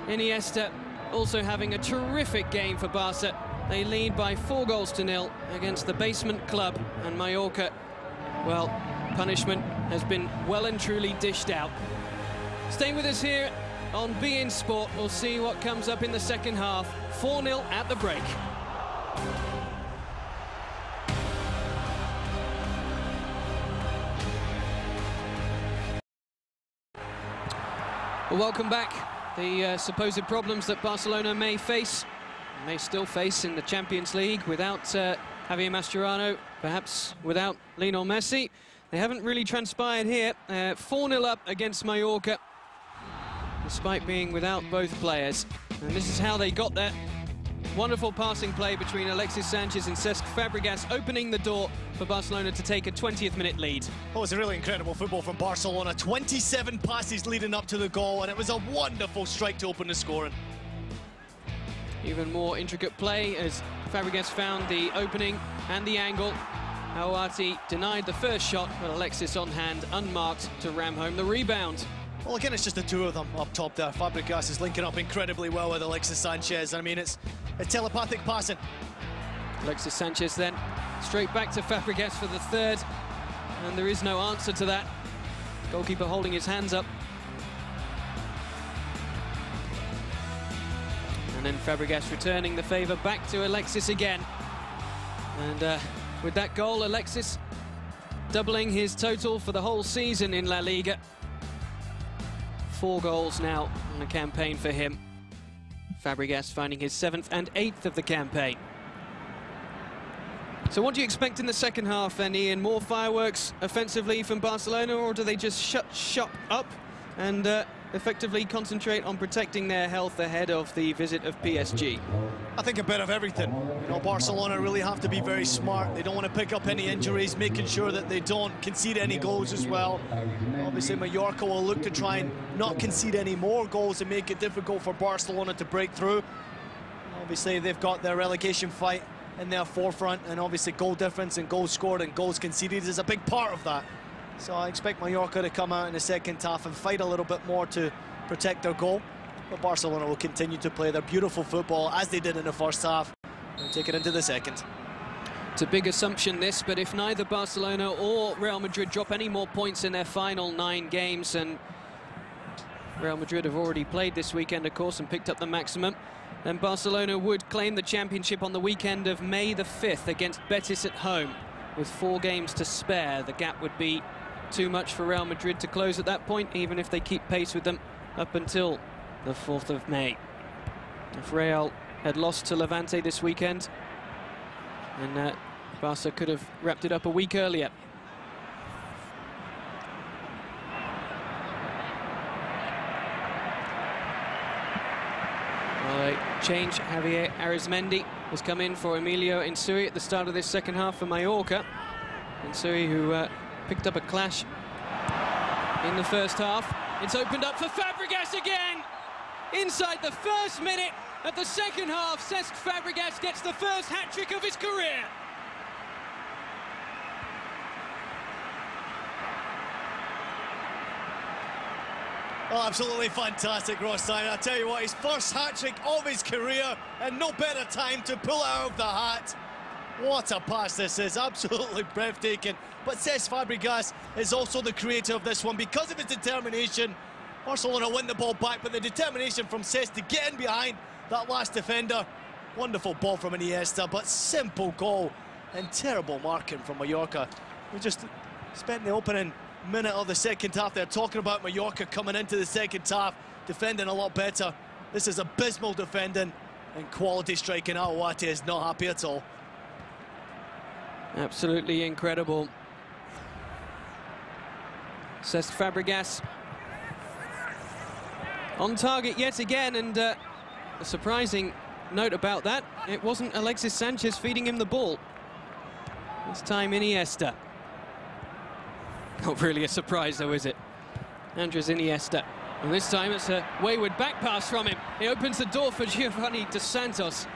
Iniesta also having a terrific game for Barca. They lead by 4 goals to 0 against the basement club, and Mallorca, well, punishment has been well and truly dished out. Staying with us here on beIN Sport, we'll see what comes up in the second half. 4-0 at the break. Well, welcome back. The supposed problems that Barcelona may still face in the Champions League without Javier Mascherano, perhaps without Lionel Messi. They haven't really transpired here. 4-0 up against Mallorca, despite being without both players. And this is how they got there. Wonderful passing play between Alexis Sanchez and Cesc Fabregas, opening the door for Barcelona to take a 20th minute lead. Oh, it's a really incredible football from Barcelona. 27 passes leading up to the goal, and it was a wonderful strike to open the scoring. Even more intricate play as Fabregas found the opening and the angle. Awati denied the first shot, but Alexis on hand, unmarked, to ram home the rebound. Well, again, it's just the 2 of them up top there. Fabregas is linking up incredibly well with Alexis Sanchez. I mean, it's telepathic passing. Alexis Sanchez then straight back to Fabregas for the 3rd, and there is no answer to that. Goalkeeper holding his hands up. And then Fabregas returning the favour back to Alexis again. And with that goal, Alexis doubling his total for the whole season in La Liga. 4 goals now on the campaign for him. Fabregas finding his 7th and 8th of the campaign. So what do you expect in the second half then, Ian? More fireworks offensively from Barcelona, or do they just shut shop up and effectively concentrate on protecting their health ahead of the visit of PSG? I think a bit of everything. You know, Barcelona really have to be very smart. They don't want to pick up any injuries, making sure that they don't concede any goals as well. Obviously, Mallorca will look to try and not concede any more goals and make it difficult for Barcelona to break through. Obviously, they've got their relegation fight in their forefront, and obviously goal difference and goals scored and goals conceded is a big part of that. So I expect Mallorca to come out in the second half and fight a little bit more to protect their goal. But Barcelona will continue to play their beautiful football as they did in the first half and take it into the second. It's a big assumption this, but if neither Barcelona or Real Madrid drop any more points in their final 9 games, and Real Madrid have already played this weekend, of course, and picked up the maximum, then Barcelona would claim the championship on the weekend of May the 5th against Betis at home. With 4 games to spare, the gap would be too much for Real Madrid to close at that point, even if they keep pace with them up until the 4th of May. If Real had lost to Levante this weekend, and Barca could have wrapped it up a week earlier. Change. Javier Arizmendi has come in for Emilio Insui at the start of this second half for Mallorca. Insui, who picked up a clash in the first half. It's opened up for Fabregas again! Inside the first minute of the second half, Cesc Fabregas gets the first hat-trick of his career. Oh, absolutely fantastic, Ross. I tell you what, his first hat-trick of his career, and no better time to pull it out of the hat. What a pass this is, absolutely breathtaking. But Cesc Fabregas is also the creator of this one. Because of his determination, Barcelona win the ball back, but the determination from Cesc to get in behind that last defender. Wonderful ball from Iniesta, but simple goal and terrible marking from Mallorca. We just spent the opening minute of the second half there talking about Mallorca coming into the second half, defending a lot better. This is abysmal defending and quality striking. Awati is not happy at all. Absolutely incredible. Cesc Fabregas on target yet again, and a surprising note about that, it wasn't Alexis Sanchez feeding him the ball. This time Iniesta. Not really a surprise though, is it? Andres Iniesta. And this time it's a wayward back pass from him. He opens the door for Giovanni Dos Santos.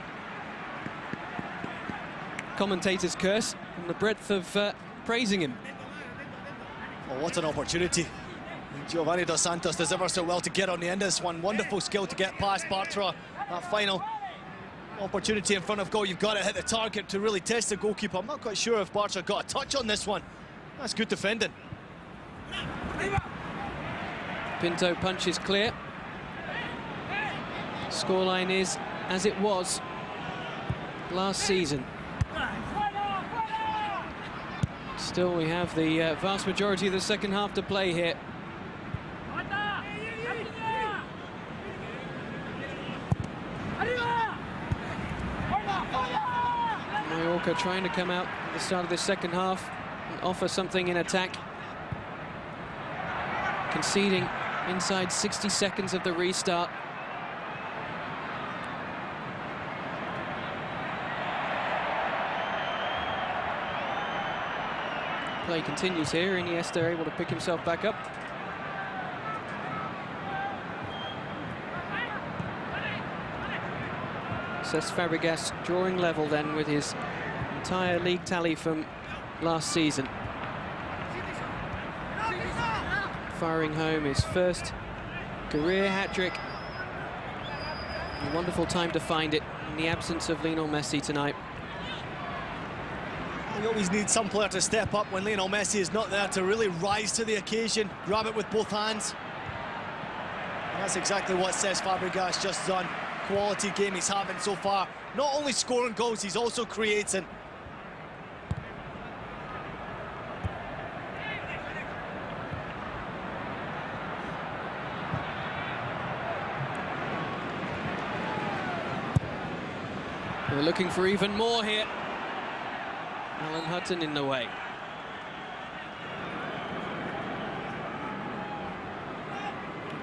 Commentators curse from the breadth of praising him. Oh, what an opportunity. Giovanni Dos Santos does ever so well to get on the end of this one. Wonderful skill to get past Bartra. That final opportunity in front of goal. You've got to hit the target to really test the goalkeeper. I'm not quite sure if Bartra got a touch on this one. That's good defending. Pinto punches clear. Scoreline is as it was last season. Still, we have the vast majority of the second half to play here. Mallorca trying to come out at the start of the second half and offer something in attack. Conceding inside 60 seconds of the restart. Play continues here. Iniesta able to pick himself back up. Cesc Fabregas drawing level then with his entire league tally from last season. Firing home his first career hat-trick. A wonderful time to find it in the absence of Lionel Messi tonight. You always need some player to step up when Lionel Messi is not there, to really rise to the occasion, grab it with both hands. And that's exactly what Cesc Fabregas just done. Quality game he's having so far. Not only scoring goals, he's also creating. We're looking for even more here. Alan Hutton in the way.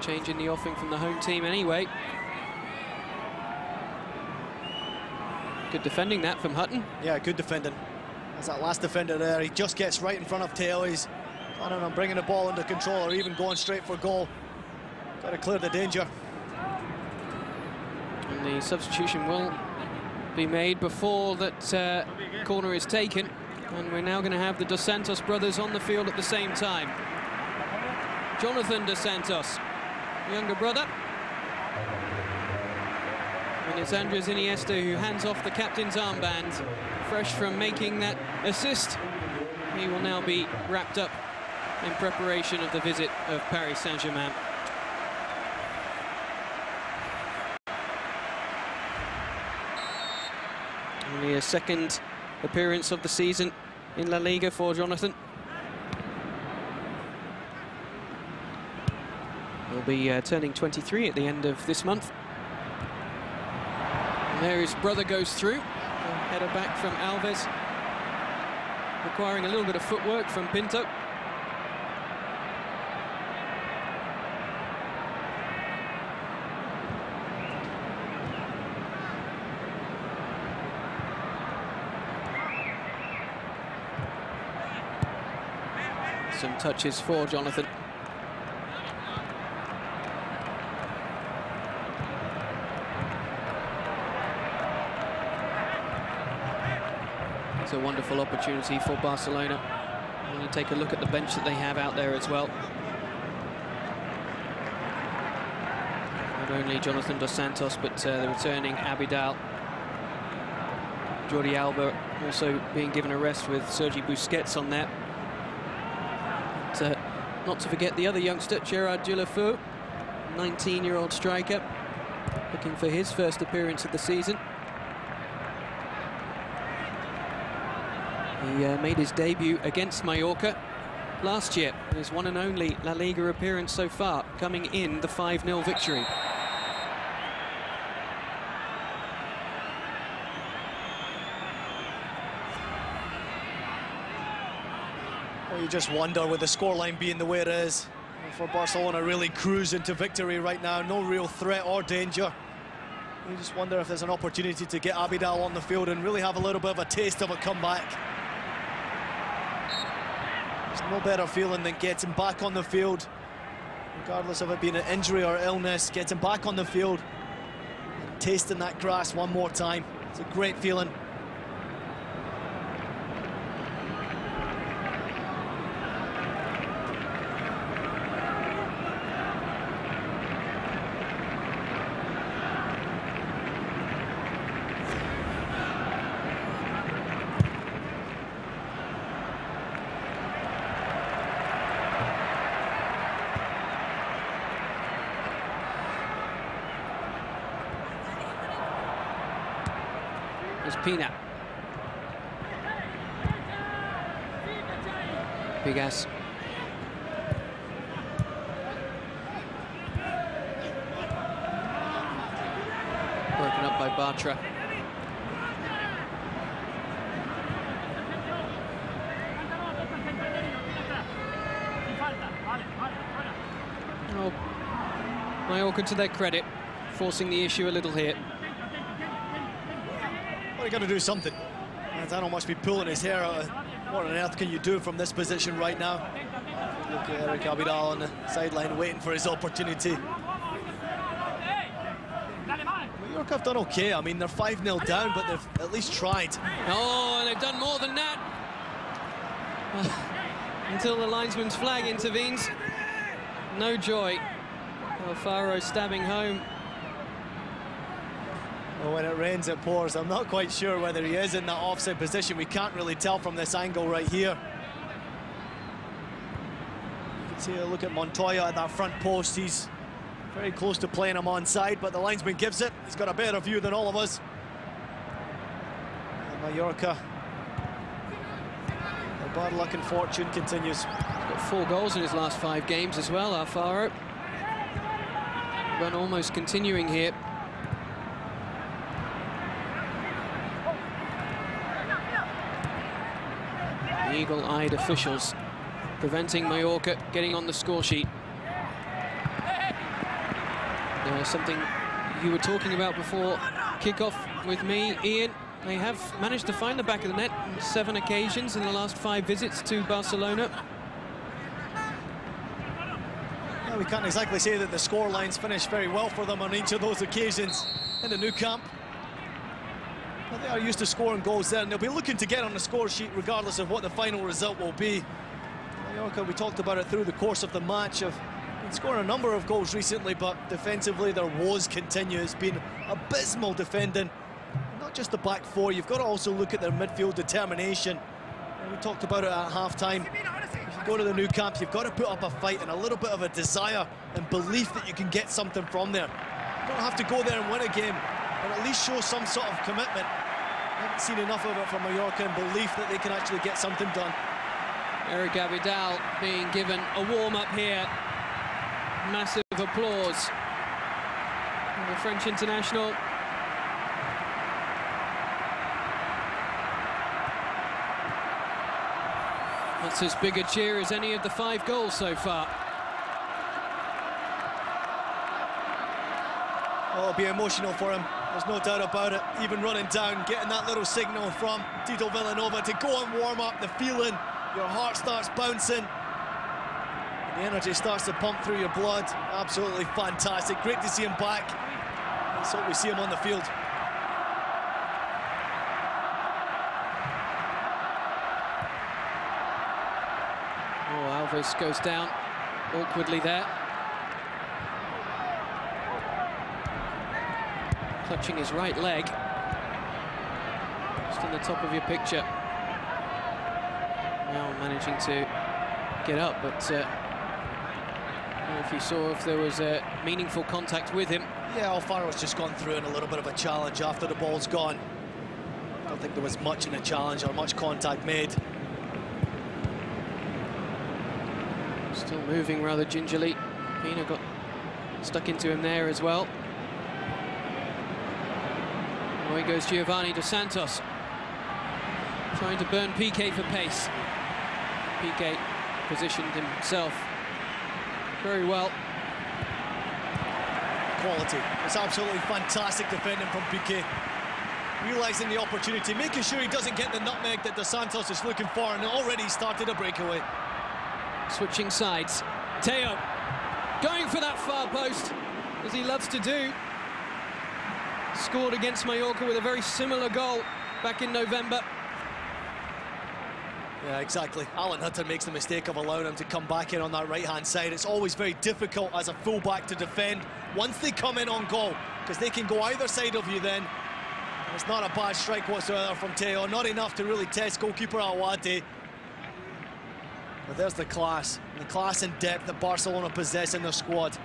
Changing the offing from the home team anyway. Good defending that from Hutton. Yeah, good defending. As that last defender there, he just gets right in front of Teo. He's planning on bringing the ball under control or even going straight for goal. Got to clear the danger. And the substitution will be made before that corner is taken, and we're now going to have the Dos Santos brothers on the field at the same time. Jonathan Dos Santos, younger brother, and it's Andres Iniesta who hands off the captain's armband, fresh from making that assist. He will now be wrapped up in preparation of the visit of Paris Saint-Germain. Only a second appearance of the season in La Liga for Jonathan. He'll be turning 23 at the end of this month. And there his brother goes through. A header back from Alves, requiring a little bit of footwork from Pinto. Some touches for Jonathan. It's a wonderful opportunity for Barcelona. When you take a look at the bench that they have out there as well. Not only Jonathan Dos Santos, but the returning Abidal. Jordi Alba also being given a rest with Sergi Busquets on there. Not to forget the other youngster, Gerard Deulofeu, 19-year-old striker, looking for his first appearance of the season. He made his debut against Mallorca last year, his one and only La Liga appearance so far, coming in the 5-0 victory. Well, you just wonder, with the scoreline being the way it is, for Barcelona really cruising to victory right now, no real threat or danger. You just wonder if there's an opportunity to get Abidal on the field and really have a little bit of a taste of a comeback. There's no better feeling than getting back on the field, regardless of it being an injury or illness, getting back on the field and tasting that grass one more time. It's a great feeling. Pina. Fabregas. Broken up by Bartra. Oh, Mallorca, to their credit, forcing the issue a little here. Well, you got to do something. Manzano must be pulling his hair out. What on earth can you do from this position right now? Look at Eric Abidal on the sideline waiting for his opportunity. Mallorca have done okay. I mean, they're 5-0 down, but they've at least tried. Oh, and they've done more than that. Until the linesman's flag intervenes. No joy. Alfaro stabbing home. Well, when it rains, it pours. I'm not quite sure whether he is in that offside position. We can't really tell from this angle right here. You can see a look at Montoya at that front post. He's very close to playing him onside, but the linesman gives it. He's got a better view than all of us. And Mallorca, their bad luck and fortune continues. He's got 4 goals in his last 5 games as well, Alfaro. Run almost continuing here. Eagle-eyed officials preventing Mallorca getting on the score sheet. Something you were talking about before kickoff with me, Ian. They have managed to find the back of the net on 7 occasions in the last 5 visits to Barcelona. Well, we can't exactly say that the scorelines finished very well for them on each of those occasions in the new camp. But they are used to scoring goals there, and they'll be looking to get on the score sheet regardless of what the final result will be. Mallorca, we talked about it through the course of the match, have been scoring a number of goals recently, but defensively their woes continue. It's been abysmal defending. Not just the back 4, you've got to also look at their midfield determination. And we talked about it at half-time. If you go to the new camp, you've got to put up a fight and a little bit of a desire and belief that you can get something from there. You don't have to go there and win a game, but at least show some sort of commitment. I haven't seen enough of it from Mallorca and belief that they can actually get something done. Eric Abidal being given a warm-up here. Massive applause from the French international. That's as big a cheer as any of the 5 goals so far. Oh, it'll be emotional for him. There's no doubt about it. Even running down, getting that little signal from Tito Villanova to go and warm up, the feeling, your heart starts bouncing. The energy starts to pump through your blood. Absolutely fantastic. Great to see him back. Let's hope we see him on the field. Oh, Alves goes down awkwardly there. Clutching his right leg. Just in the top of your picture. Now managing to get up, but I don't know if you saw if there was a meaningful contact with him. Yeah, Alfaro's just gone through in a little bit of a challenge after the ball's gone. I don't think there was much in the challenge or much contact made. Still moving rather gingerly. Pina got stuck into him there as well. Away goes Giovanni dos Santos, trying to burn Piqué for pace. Piqué positioned himself very well. Quality. It's absolutely fantastic defending from Piqué. Realising the opportunity, making sure he doesn't get the nutmeg that Dos Santos is looking for, and already started a breakaway. Switching sides. Teo going for that far post, as he loves to do. Scored against Mallorca with a very similar goal back in November. Yeah, exactly. Alan Hutter makes the mistake of allowing him to come back in on that right-hand side. It's always very difficult as a fullback to defend once they come in on goal, because they can go either side of you then. It's not a bad strike whatsoever from Teo. Not enough to really test goalkeeper Awate. But there's the class and depth that Barcelona possess in their squad.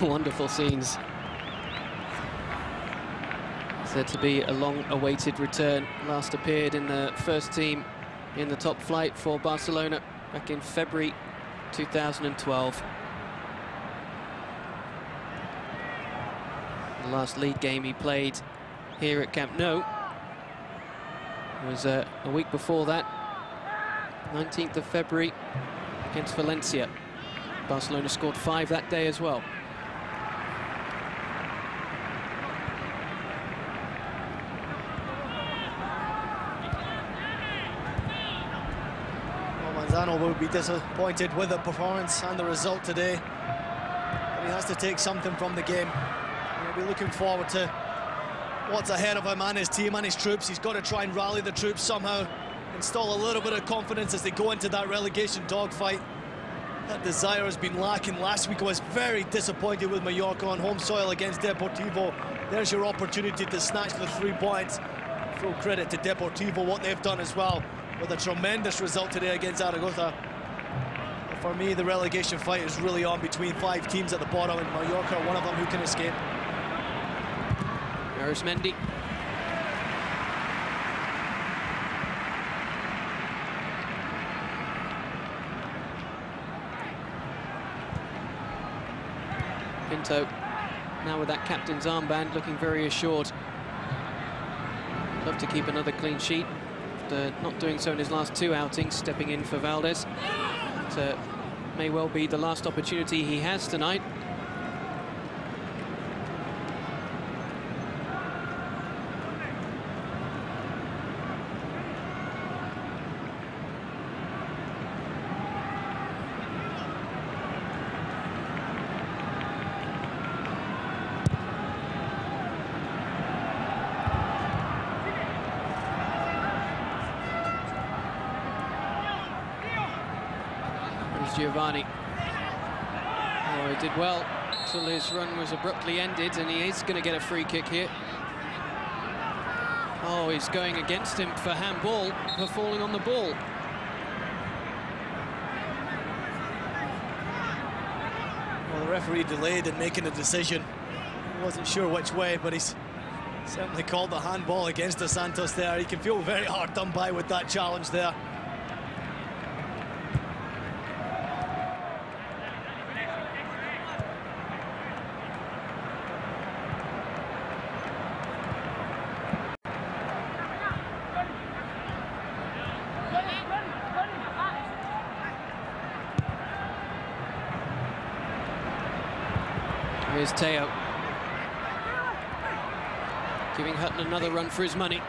Wonderful scenes. Said to be a long-awaited return. Last appeared in the first team in the top flight for Barcelona back in February 2012. The last league game he played here at Camp Nou was a week before that, 19th of February against Valencia. Barcelona scored 5 that day as well. Manzano will be disappointed with the performance and the result today. But he has to take something from the game. He'll be looking forward to what's ahead of him and his team and his troops. He's got to try and rally the troops somehow, install a little bit of confidence as they go into that relegation dogfight. That desire has been lacking. Last week I was very disappointed with Mallorca on home soil against Deportivo. There's your opportunity to snatch the 3 points. Full credit to Deportivo, what they've done as well, with a tremendous result today against Zaragoza. But for me, the relegation fight is really on between 5 teams at the bottom, and Mallorca are one of them who can escape. There's Mendy. Pinto, now with that captain's armband, looking very assured. Love to keep another clean sheet. After not doing so in his last 2 outings, stepping in for Valdez. It may well be the last opportunity he has tonight. Giovanni. Oh, he did well until his run was abruptly ended, and he is going to get a free kick here. Oh, he's going against him for handball, for falling on the ball. Well, the referee delayed in making a decision. He wasn't sure which way, but he's certainly called the handball against Dos Santos there. He can feel very hard done by with that challenge there. Here's Teo, giving Hutton another run for his money.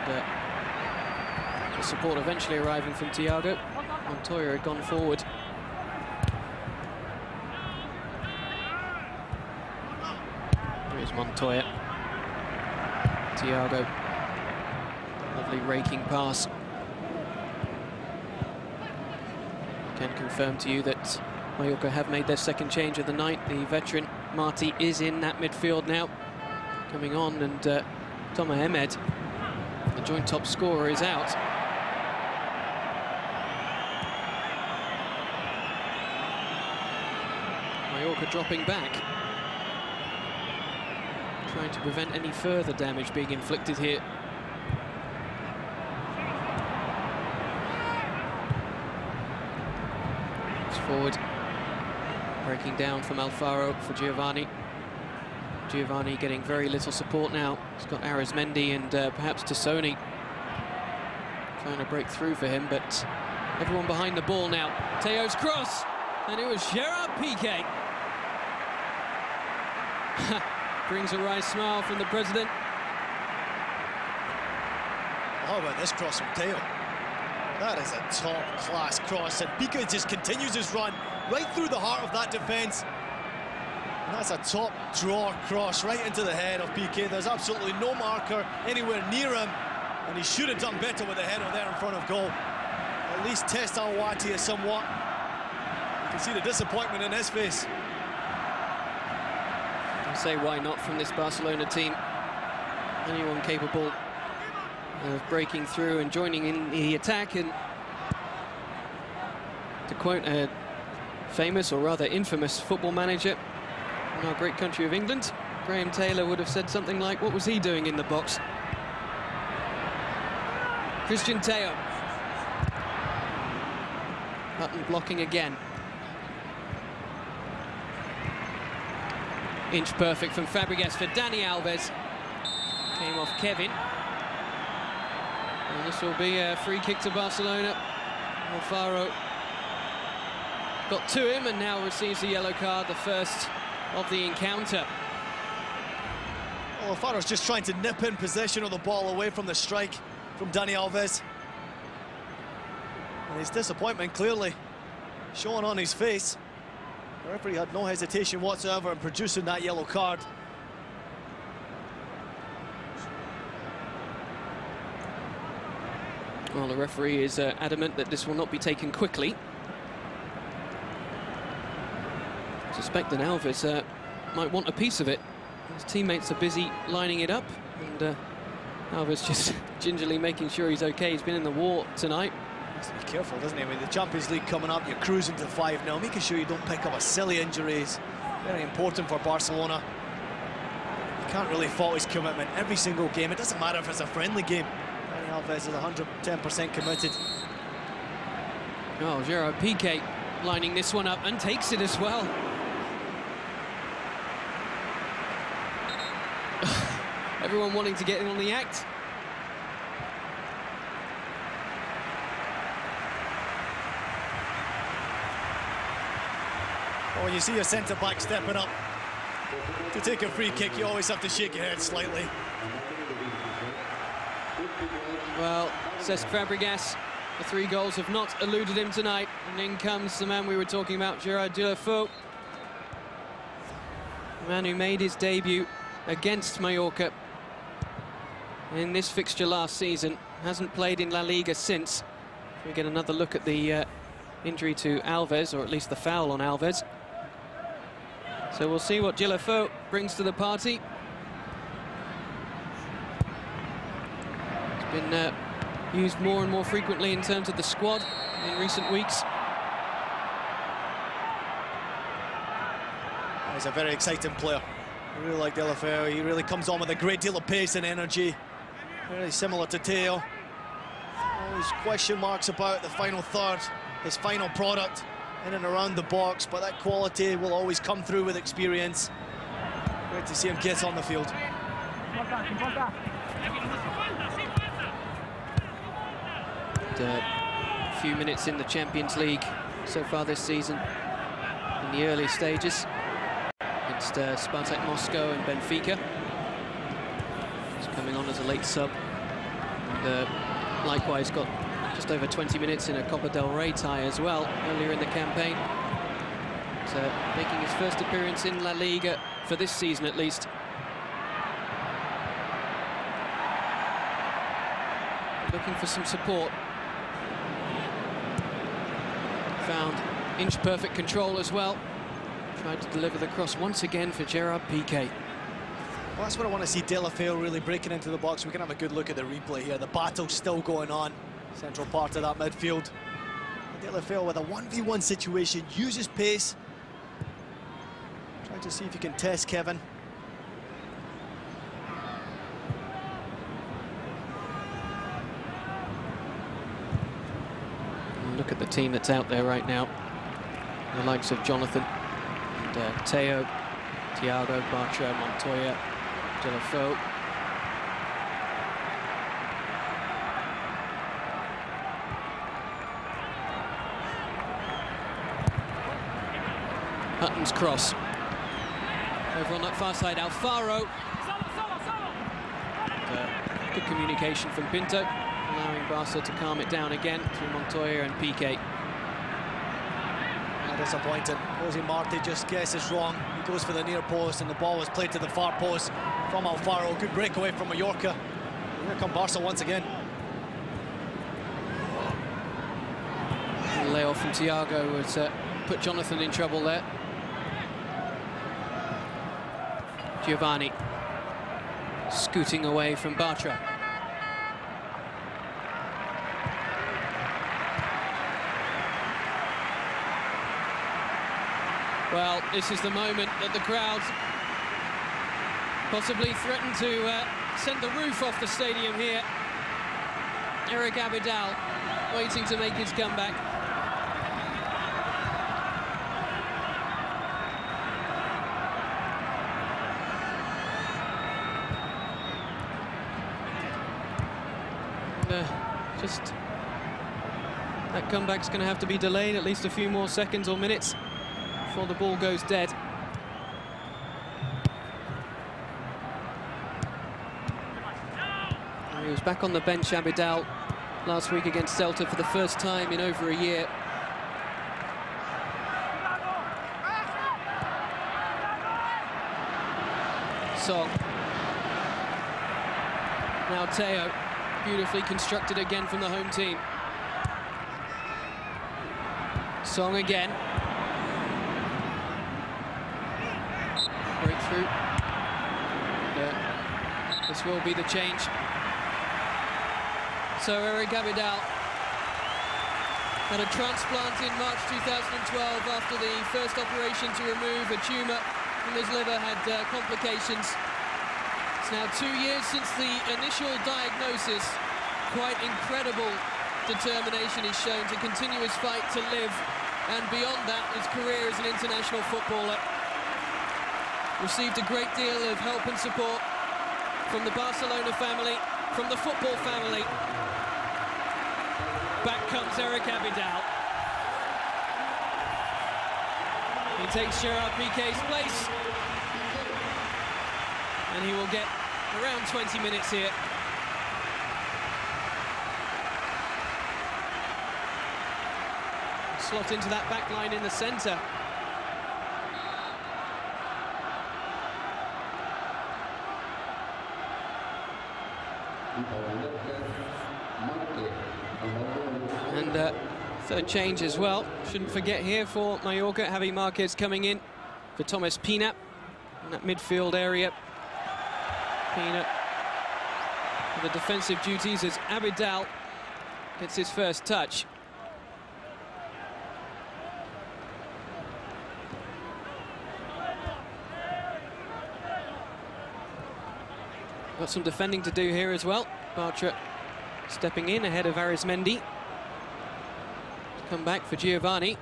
But the support eventually arriving from Thiago. Montoya had gone forward. Here's Montoya. Thiago. Lovely raking pass. Can confirm to you that Mallorca have made their second change of the night. The veteran Marti is in that midfield now, coming on, and Thomas Ahmed, the joint top scorer, is out. Mallorca dropping back, trying to prevent any further damage being inflicted here. It's forward. Breaking down from Alfaro for Giovanni. Giovanni getting very little support now. He's got Arizmendi and perhaps Tassoni trying to break through for him, but everyone behind the ball now. Teo's cross, and it was Gerard Piqué. Brings a wry smile from the president. How about this cross from Teo? That is a top-class cross, and Piqué just continues his run right through the heart of that defence. And that's a top-drawer cross right into the head of Piqué. There's absolutely no marker anywhere near him, and he should have done better with the header there in front of goal. At least test Al-Wati somewhat. You can see the disappointment in his face. I'll say why not from this Barcelona team. Anyone capable of breaking through and joining in the attack, and to quote a famous, or rather infamous, football manager in our great country of England, Graham Taylor would have said something like, what was he doing in the box? Christian Teo. Button blocking again. Inch perfect from Fabregas for Dani Alves. Came off Kevin. And this will be a free kick to Barcelona. Alfaro got to him and now receives a yellow card, the first of the encounter. Well, Alfaro's just trying to nip in possession of the ball away from the strike from Dani Alves. And his disappointment clearly showing on his face. The referee had no hesitation whatsoever in producing that yellow card. Well, the referee is adamant that this will not be taken quickly. I suspect that Alves might want a piece of it. His teammates are busy lining it up, and Alves just gingerly making sure he's okay. He's been in the war tonight. He has to be careful, doesn't he? I mean, the Champions League coming up, you're cruising to 5-0, making sure you don't pick up a silly injury is very important for Barcelona. You can't really fault his commitment every single game. It doesn't matter if it's a friendly game. Dani Alves is 110% committed. Oh, Gerard Piqué lining this one up and takes it as well. Everyone wanting to get in on the act. Well, when you see your centre-back stepping up to take a free kick, you always have to shake your head slightly. Well, Cesc Fabregas, the 3 goals have not eluded him tonight. And in comes the man we were talking about, Gerard Deulofeu. The man who made his debut against Mallorca in this fixture last season. Hasn't played in La Liga since. We get another look at the injury to Alves, or at least the foul on Alves. So we'll see what Deulofeu brings to the party. It's been used more and more frequently in terms of the squad in recent weeks. He's a very exciting player. I really like Deulofeu. He really comes on with a great deal of pace and energy. Very similar to Teo. Always question marks about the final third, his final product in and around the box, but that quality will always come through with experience. Great to see him get on the field. A few minutes in the Champions League so far this season, in the early stages, against Spartak Moscow and Benfica. He's coming on as a late sub, and likewise got just over 20 minutes in a Copa del Rey tie as well earlier in the campaign. So making his first appearance in La Liga for this season at least. Looking for some support. Found inch-perfect control as well. Tried to deliver the cross once again for Gerard Piqué. Well, that's what I want to see Deulofeu really breaking into the box. We can have a good look at the replay here. The battle's still going on. Central part of that midfield. Deulofeu with a 1v1 situation, uses pace. Try to see if you can test Kevin. Look at the team that's out there right now. The likes of Jonathan and Teo, Thiago, Barca, Montoya, Deulofeu. Hutton's cross. Over on that far side, Alfaro. And, good communication from Pinto, allowing Barca to calm it down again through Montoya and Piqué. Disappointing. Jose Marti just guesses wrong. He goes for the near post and the ball was played to the far post from Alfaro. Good breakaway from Mallorca. And here come Barca once again. Layoff from Thiago would put Jonathan in trouble there. Giovanni scooting away from Bartra. Well, this is the moment that the crowd possibly threaten to send the roof off the stadium here. Eric Abidal waiting to make his comeback. Just that comeback's going to have to be delayed at least a few more seconds or minutes before the ball goes dead. He was back on the bench, Abidal, last week against Celta for the first time in over a year. Song. Now Teo, beautifully constructed again from the home team. Song again. Breakthrough. This will be the change. So Eric Abidal had a transplant in March 2012 after the first operation to remove a tumour from his liver, had complications. It's now 2 years since the initial diagnosis. Quite incredible determination he's shown to continue his fight to live, and beyond that, his career as an international footballer. Received a great deal of help and support from the Barcelona family, from the football family. Back comes Eric Abidal. He takes Gerard Piqué's place, and he will get around 20 minutes here. Slot into that back line in the centre. And third change as well. Shouldn't forget here for Mallorca, Javi Marquez coming in for Thomas Pina in that midfield area. Pina for the defensive duties as Abidal gets his first touch. Got some defending to do here as well. Bartra stepping in ahead of Arizmendi. Come back for Giovanni.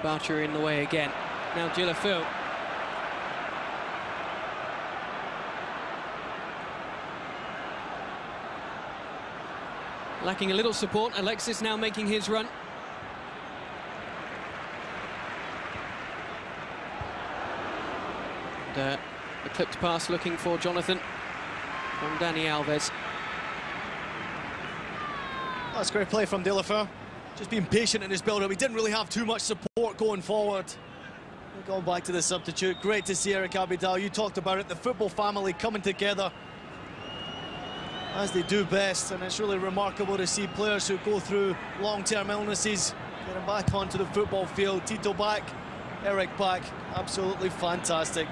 Bartra in the way again. Now Deulofeu. Lacking a little support. Alexis now making his run. And, a clipped pass looking for Jonathan from Dani Alves. That's great play from Deulofeu. Just being patient in his build-up. He didn't really have too much support going forward. Going back to the substitute. Great to see Eric Abidal. You talked about it, the football family coming together as they do best, and it's really remarkable to see players who go through long-term illnesses getting back onto the football field. Tito back, Eric back. Absolutely fantastic.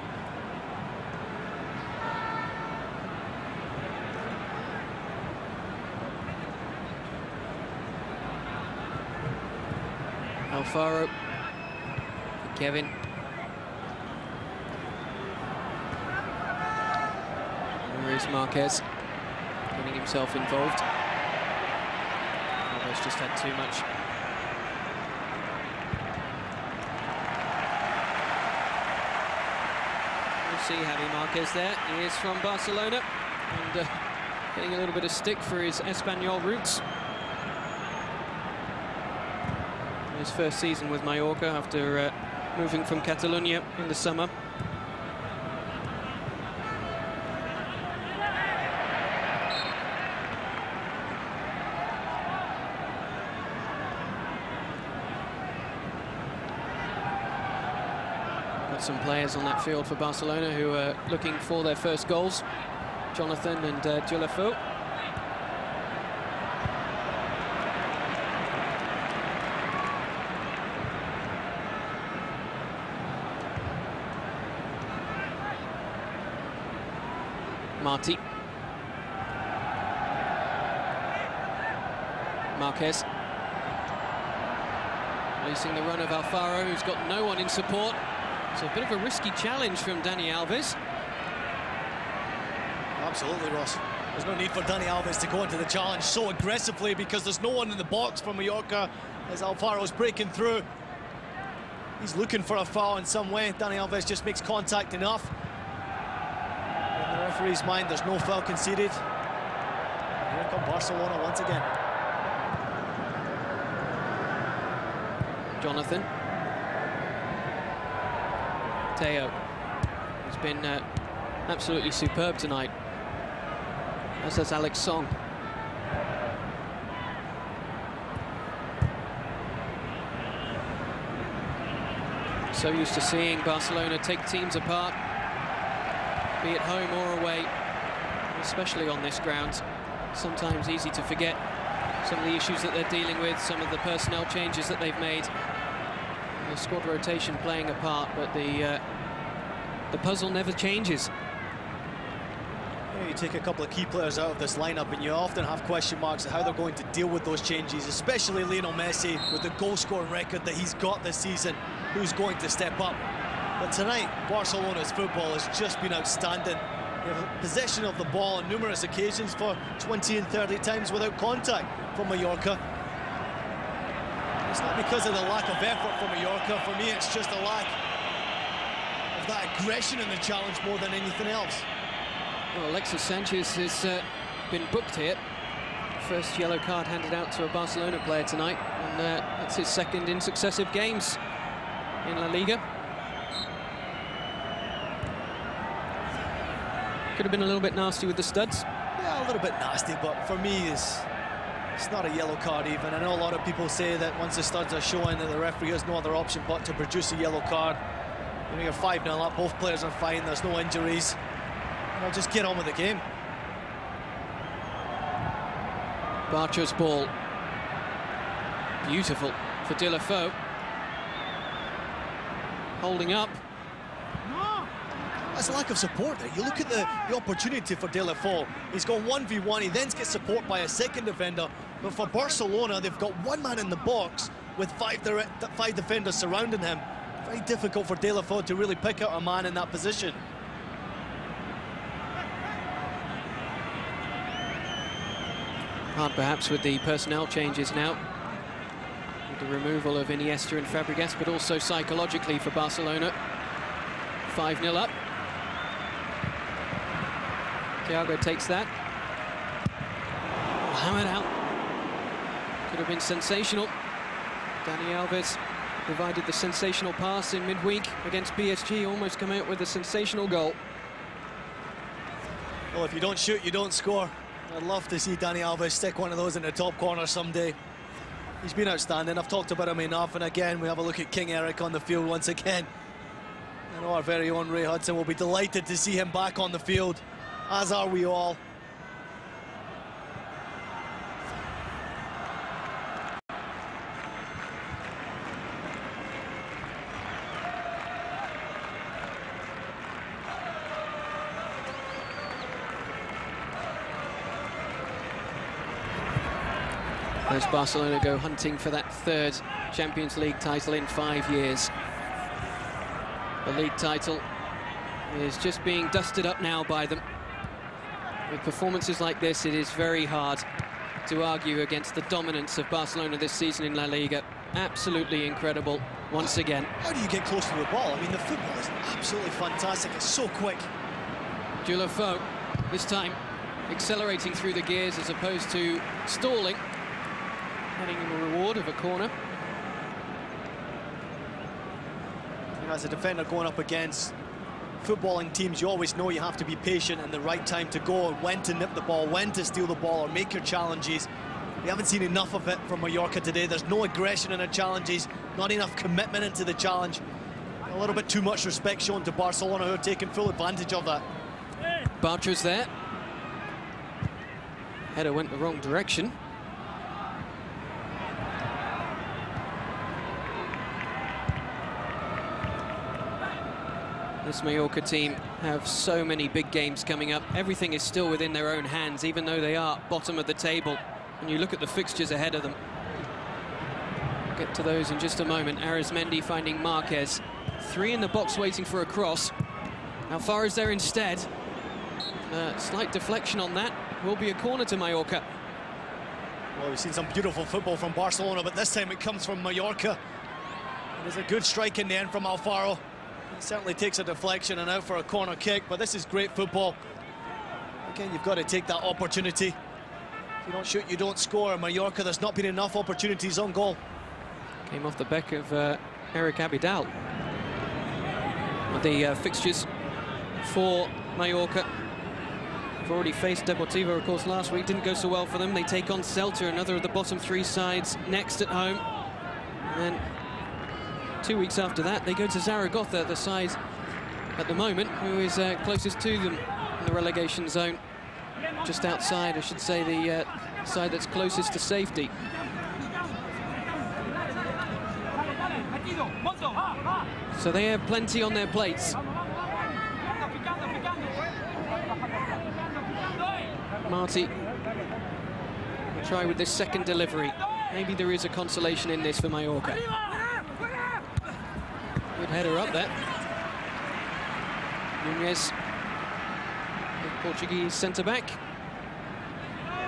Alfaro, Kevin. There is Marquez, getting himself involved. Almost just had too much. You see Javi Marquez there. He is from Barcelona and getting a little bit of stick for his Espanyol roots. His first season with Mallorca after moving from Catalonia in the summer. Got some players on that field for Barcelona who are looking for their first goals. Jonathan and Djulafo. Marti. Marquez. Releasing the run of Alfaro, who's got no one in support. It's a bit of a risky challenge from Dani Alves. Absolutely, Ross. There's no need for Dani Alves to go into the challenge so aggressively because there's no one in the box for Mallorca as Alfaro's breaking through. He's looking for a foul in some way. Dani Alves just makes contact enough. In the referee's mind, there's no foul conceded. And here come Barcelona once again. Jonathan. Teo. He's been absolutely superb tonight. As does Alex Song. So used to seeing Barcelona take teams apart, be it home or away, especially on this ground. Sometimes easy to forget some of the issues that they're dealing with, some of the personnel changes that they've made, the squad rotation playing a part, but the puzzle never changes. You take a couple of key players out of this lineup and you often have question marks at how they're going to deal with those changes, especially Lionel Messi with the goal-scoring record that he's got this season. Who's going to step up? But tonight, Barcelona's football has just been outstanding. They have possession of the ball on numerous occasions for 20 and 30 times without contact from Mallorca. It's not because of the lack of effort from Mallorca. For me, it's just a lack of that aggression in the challenge more than anything else. Well, Alexis Sanchez has been booked here. First yellow card handed out to a Barcelona player tonight, and that's his second in successive games in La Liga. Could have been a little bit nasty with the studs. Yeah, a little bit nasty, but for me, it's not a yellow card even. I know a lot of people say that once the studs are showing that the referee has no other option but to produce a yellow card. You know, you're 5-0 up, both players are fine, there's no injuries. You know, just get on with the game. Barca's ball. Beautiful for Djulafo. Holding up. That's a lack of support there. You look at the opportunity for Djulafo. He's got 1v1, he then gets support by a second defender. But for Barcelona, they've got one man in the box with five defenders surrounding him. Very difficult for Djulafo to really pick out a man in that position. Hard perhaps with the personnel changes now, with the removal of Iniesta and Fabregas, but also psychologically for Barcelona. 5-0 up. Thiago takes that. Hammered out. Could have been sensational. Dani Alves provided the sensational pass in midweek against PSG, almost come out with a sensational goal. Well, if you don't shoot, you don't score. I'd love to see Dani Alves stick one of those in the top corner someday. He's been outstanding. I've talked about him enough, and again, we have a look at King Eric on the field once again. I know our very own Ray Hudson will be delighted to see him back on the field, as are we all. As Barcelona go hunting for that third Champions League title in 5 years. The league title is just being dusted up now by them. With performances like this, it is very hard to argue against the dominance of Barcelona this season in La Liga. Absolutely incredible. once again. How do you get close to the ball? I mean, the football is absolutely fantastic. It's so quick. Dulafoe, this time accelerating through the gears as opposed to stalling. Getting him a reward of a corner. You know, as a defender going up against footballing teams, you always know you have to be patient and the right time to go, and when to nip the ball, when to steal the ball or make your challenges. We haven't seen enough of it from Mallorca today. There's no aggression in the challenges, not enough commitment into the challenge. A little bit too much respect shown to Barcelona, who are taking full advantage of that. Bartra's there. Header went the wrong direction. This Mallorca team have so many big games coming up. Everything is still within their own hands, even though they are bottom of the table. And you look at the fixtures ahead of them. We'll get to those in just a moment. Arizmendi finding Marquez. 3 in the box waiting for a cross. Alfaro's there instead. Slight deflection on that. Will be a corner to Mallorca. Well, we've seen some beautiful football from Barcelona, but this time it comes from Mallorca. There's a good strike in the end from Alfaro. He certainly takes a deflection and out for a corner kick, but this is great football. Again, you've got to take that opportunity. If you don't shoot, you don't score. In Mallorca, there's not been enough opportunities on goal. Came off the back of Eric Abidal. The fixtures for Mallorca. They've already faced Deportivo, of course, last week. Didn't go so well for them. They take on Celta, another of the bottom 3 sides, next at home. And then 2 weeks after that, they go to Zaragoza, the side at the moment who is closest to them in the relegation zone. Just outside, I should say, the side that's closest to safety. So they have plenty on their plates. Marti will try with this second delivery. Maybe there is a consolation in this for Mallorca. Good header up there. Nunez, the Portuguese centre-back.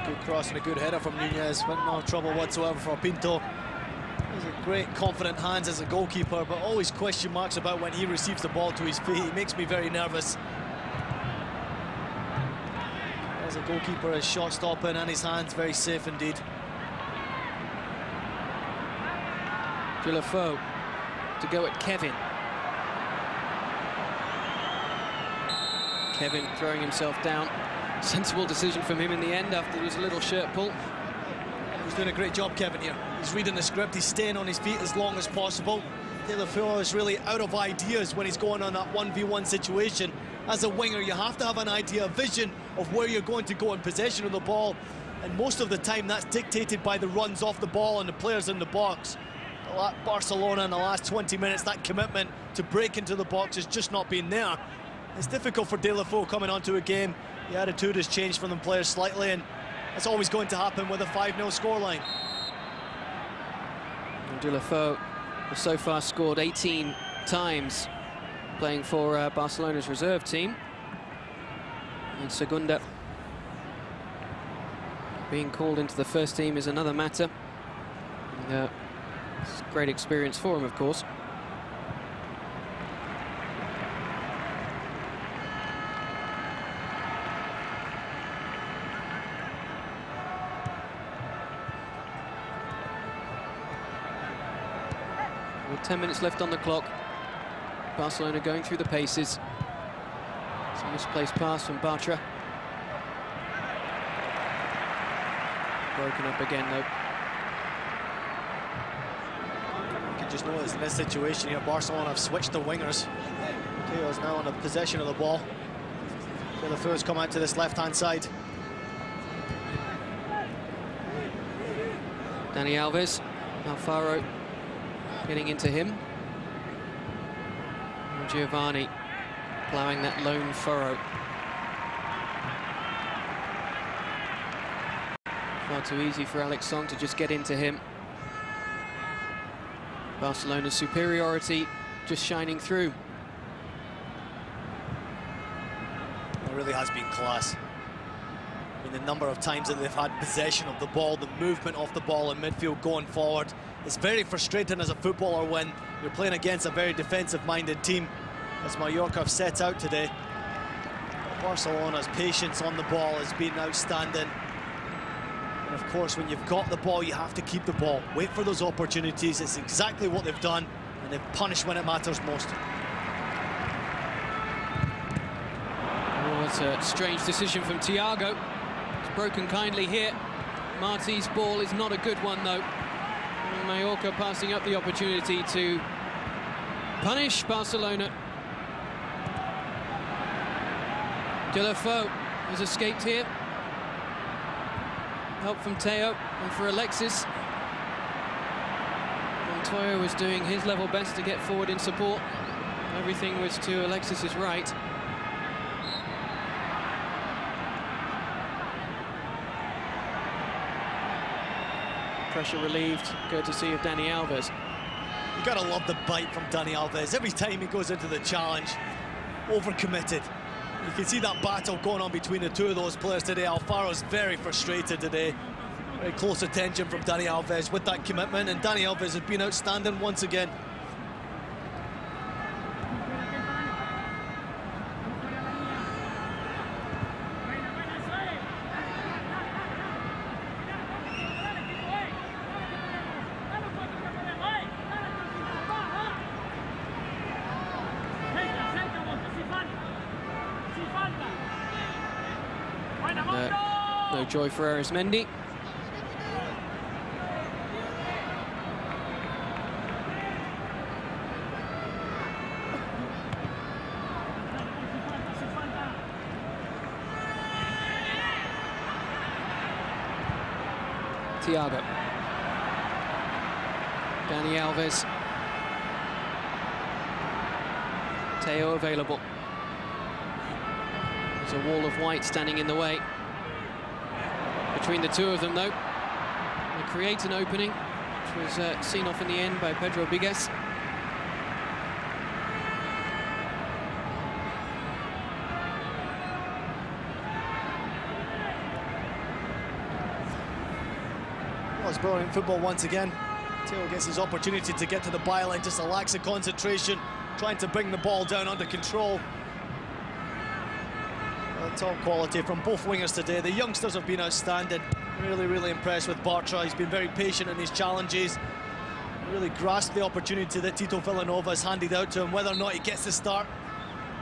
Good cross and a good header from Nunez, but no trouble whatsoever for Pinto. He's a great, confident hands as a goalkeeper, but always question marks about when he receives the ball to his feet. He makes me very nervous. As a goalkeeper, his shot stopping and his hands very safe indeed. Dulafoe to go at Kevin. Kevin throwing himself down. Sensible decision from him in the end after there was a little shirt pull. He's doing a great job, Kevin, here. He's reading the script, he's staying on his feet as long as possible. Dulafoe is really out of ideas when he's going on that 1v1 situation. As a winger, you have to have an idea, a vision of where you're going to go in possession of the ball. And most of the time, that's dictated by the runs off the ball and the players in the box. Barcelona in the last 20 minutes, that commitment to break into the box has just not been there. It's difficult for Dulafoe coming onto a game. The attitude has changed from the players slightly, and that's always going to happen with a 5-0 scoreline. Dulafoe has so far scored 18 times playing for Barcelona's reserve team. And Segunda being called into the first team is another matter. And, it's a great experience for him, of course. With 10 minutes left on the clock, Barcelona going through the paces. Some misplaced pass from Bartra. Broken up again, though. You can just notice in this situation here, Barcelona have switched the wingers. Keo's now on the possession of the ball. Dulafoe's come out to this left-hand side. Dani Alves, Alfaro getting into him. And Giovanni ploughing that lone furrow. Far too easy for Alexis to just get into him. Barcelona's superiority just shining through. It really has been class. I mean, the number of times that they've had possession of the ball, the movement of the ball in midfield going forward, It's very frustrating as a footballer when you're playing against a very defensive-minded team, as Mallorca have set out today. Barcelona's patience on the ball has been outstanding. And of course, when you've got the ball, you have to keep the ball. Wait for those opportunities. It's exactly what they've done, and they've punished when it matters most. Oh, that's a strange decision from Thiago. It's broken kindly here. Marti's ball is not a good one, though. And Mallorca passing up the opportunity to punish Barcelona. Deulofeu has escaped here. Help from Teo and for Alexis. Montoya was doing his level best to get forward in support. Everything was to Alexis's right. Pressure relieved, courtesy of Dani Alves. You gotta love the bite from Dani Alves. Every time he goes into the challenge, overcommitted. You can see that battle going on between the two of those players today. Alfaro's very frustrated today. Very close attention from Dani Alves with that commitment, and Dani Alves has been outstanding once again. No joy for Arismendi. Thiago. Dani Alves. Teo available. There's a wall of white standing in the way. Between the two of them, though, they create an opening, which was seen off in the end by Pedro Bigues. Well, it's brilliant football once again. Teo gets his opportunity to get to the byline, just a lack of concentration, trying to bring the ball down under control. Top quality from both wingers today. The youngsters have been outstanding. Really impressed with Bartra. He's been very patient in his challenges. Really grasped the opportunity that Tito Vilanova has handed out to him. Whether or not he gets the start,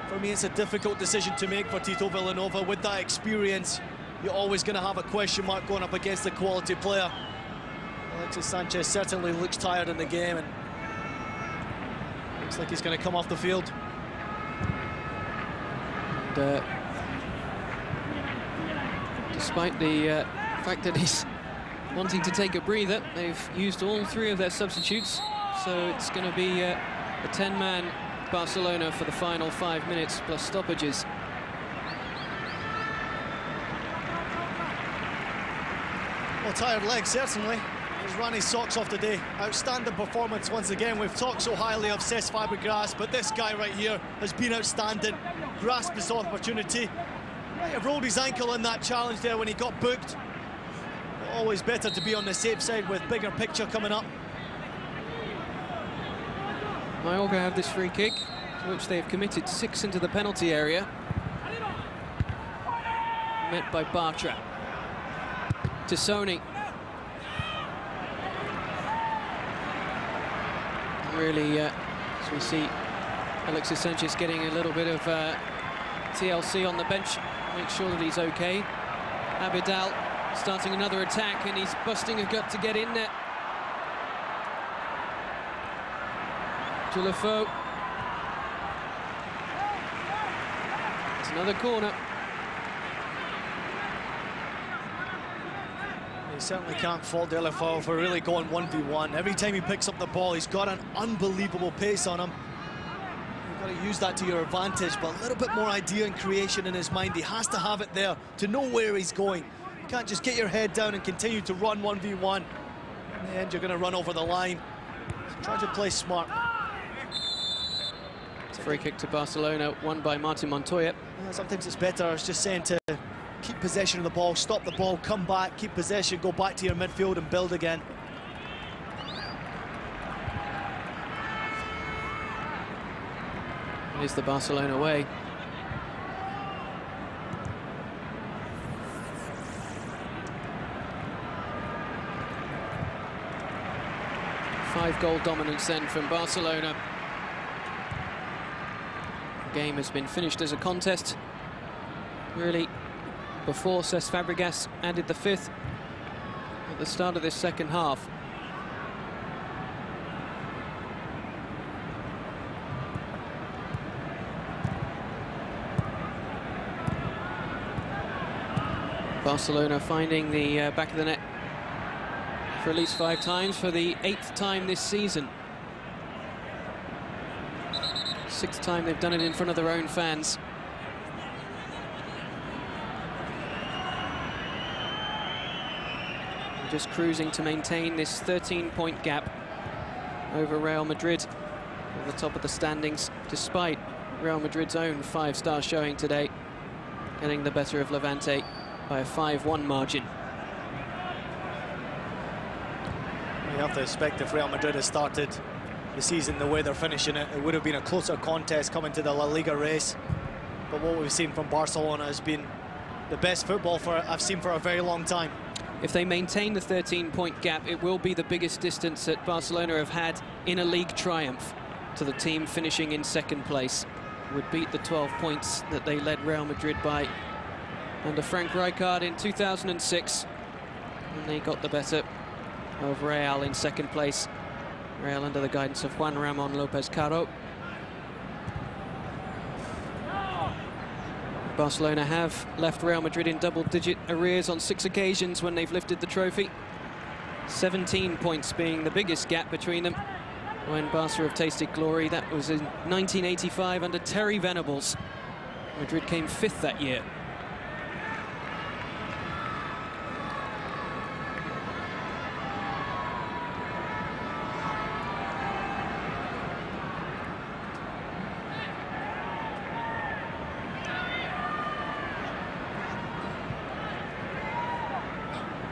for me, it's a difficult decision to make for Tito Vilanova. With that experience, you're always going to have a question mark going up against a quality player. Alexis Sanchez certainly looks tired in the game, and looks like he's going to come off the field. And, despite the fact that he's wanting to take a breather, they've used all three of their substitutes, so it's going to be a 10-man Barcelona for the final 5 minutes plus stoppages. Well, tired legs, certainly. He's run his socks off today. Outstanding performance once again. We've talked so highly of Cesc Fabregas, but this guy right here has been outstanding. Grasped his opportunity. Might have rolled his ankle in that challenge there when he got booked. Always better to be on the safe side with bigger picture coming up. Mallorca have this free kick, to which they have committed 6 into the penalty area. Met by Bartra. Tassoni. Really, as we see Alexis Sanchez getting a little bit of TLC on the bench, make sure that he's okay. Abidal starting another attack, and he's busting a gut to get in there. Deulofeu. It's another corner. You certainly can't fault Deulofeu for really going 1v1. Every time he picks up the ball, he's got an unbelievable pace on him. You've got to use that to your advantage, but a little bit more idea and creation in his mind. He has to have it there to know where he's going. You can't just get your head down and continue to run 1v1. In the end, you're going to run over the line. So try to play smart. It's a free kick to Barcelona, won by Martin Montoya. Yeah, sometimes it's better, it's just saying to keep possession of the ball, stop the ball, come back, keep possession, go back to your midfield and build again. is the Barcelona way. Five-goal dominance then from Barcelona. The game has been finished as a contest, really, before Cesc Fabregas added the fifth at the start of this second half. Barcelona finding the back of the net for at least 5 times for the 8th time this season. 6th time they've done it in front of their own fans. They're just cruising to maintain this 13-point gap over Real Madrid at the top of the standings, despite Real Madrid's own 5-star showing today, getting the better of Levante by a 5-1 margin. You have to expect if Real Madrid has started the season the way they're finishing it, it would have been a closer contest coming to the La Liga race. But what we've seen from Barcelona has been the best football I've seen for a very long time. If they maintain the 13-point gap, it will be the biggest distance that Barcelona have had in a league triumph to the team finishing in 2nd place. It would beat the 12 points that they led Real Madrid by under Frank Rijkaard in 2006, and they got the better of Real in 2nd place. Real under the guidance of Juan Ramon Lopez Caro. Barcelona have left Real Madrid in double-digit arrears on 6 occasions when they've lifted the trophy. 17 points being the biggest gap between them. When Barca have tasted glory, that was in 1985 under Terry Venables. Madrid came 5th that year.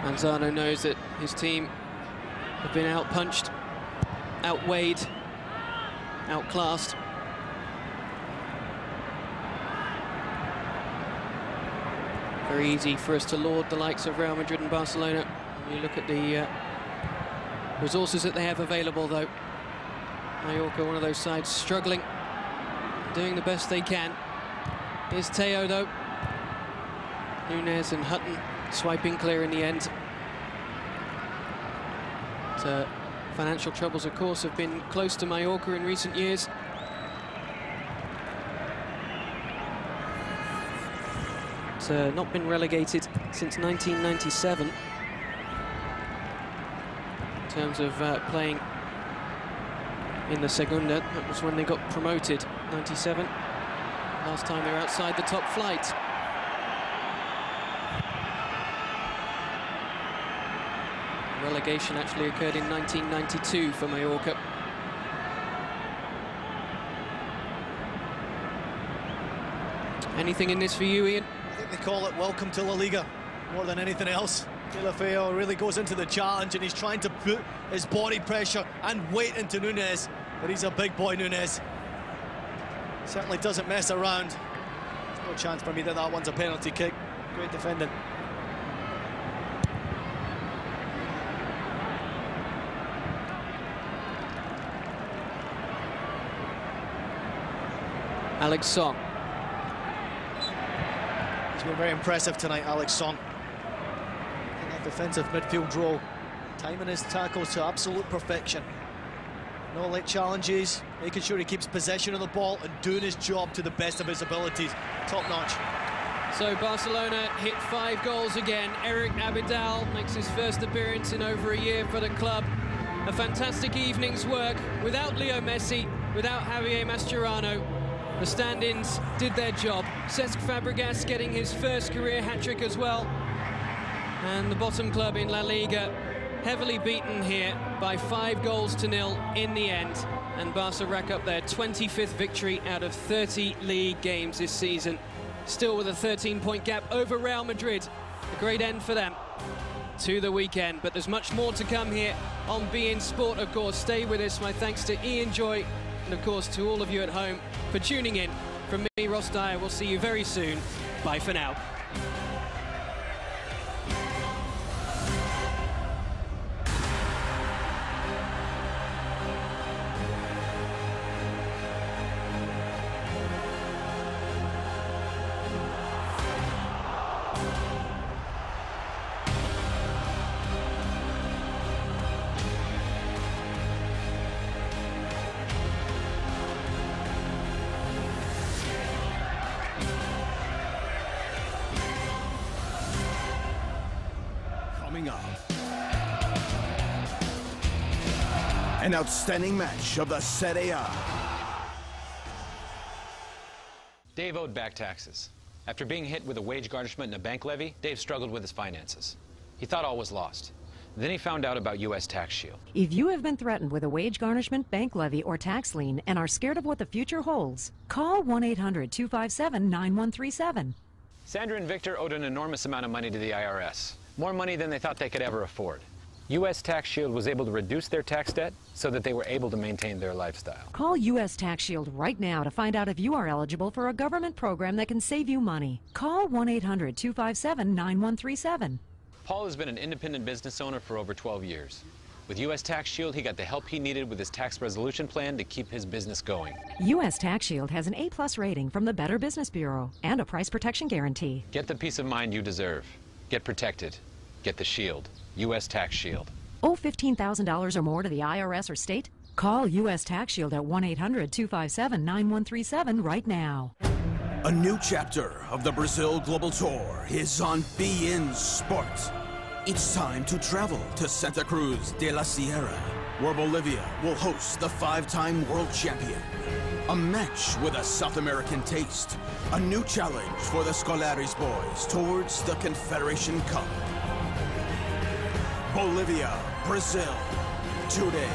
Manzano knows that his team have been outpunched, outweighed, outclassed. Very easy for us to laud the likes of Real Madrid and Barcelona. When you look at the resources that they have available, though. Mallorca, one of those sides struggling, doing the best they can. Here's Teo, though. Nunez and Hutton swiping clear in the end. But, financial troubles, of course, have been close to Mallorca in recent years. It's not been relegated since 1997 in terms of playing in the Segunda. That was when they got promoted, 97. Last time they were outside the top flight. Relegation actually occurred in 1992 for Mallorca. Anything in this for you, Ian? I think they call it welcome to La Liga more than anything else. Deulofeu really goes into the challenge and he's trying to put his body pressure and weight into Nunez, but he's a big boy, Nunez. Certainly doesn't mess around. There's no chance for me that that one's a penalty kick. Great defending. Alex Song. He's been very impressive tonight, Alex Song. In that defensive midfield role, timing his tackles to absolute perfection. No late challenges, making sure he keeps possession of the ball and doing his job to the best of his abilities. Top notch. So Barcelona hit 5 goals again. Eric Abidal makes his first appearance in over a year for the club. A fantastic evening's work without Leo Messi, without Javier Mascherano. The stand-ins did their job. Cesc Fabregas getting his first career hat-trick as well. And the bottom club in La Liga heavily beaten here by 5-0 in the end. And Barca rack up their 25th victory out of 30 league games this season. Still with a 13-point gap over Real Madrid. A great end for them to the weekend. But there's much more to come here on beIN Sport, of course. Stay with us. My thanks to Ian Joy, and of course to all of you at home for tuning in. From me, Ross Dyer, we'll see you very soon. Bye for now. An outstanding match of the Serie A. Dave owed back taxes. After being hit with a wage garnishment and a bank levy, Dave struggled with his finances. He thought all was lost. Then he found out about U.S. Tax Shield. If you have been threatened with a wage garnishment, bank levy, or tax lien and are scared of what the future holds, call 1-800-257-9137. Sandra and Victor owed an enormous amount of money to the IRS. More money than they thought they could ever afford. U.S. Tax Shield was able to reduce their tax debt so that they were able to maintain their lifestyle. Call U.S. Tax Shield right now to find out if you are eligible for a government program that can save you money. Call 1-800-257-9137. Paul has been an independent business owner for over 12 years. With U.S. Tax Shield, he got the help he needed with his tax resolution plan to keep his business going. U.S. Tax Shield has an A+ rating from the Better Business Bureau and a price protection guarantee. Get the peace of mind you deserve. Get protected. Get the Shield. U.S. Tax Shield. Owe $15,000 or more to the IRS or state? Call U.S. Tax Shield at 1-800-257-9137 right now. A new chapter of the Brazil Global Tour is on beIN Sport. It's time to travel to Santa Cruz de la Sierra, where Bolivia will host the 5-time world champion. A match with a South American taste. A new challenge for the Scolares boys towards the Confederation Cup. Bolivia, Brazil. Today,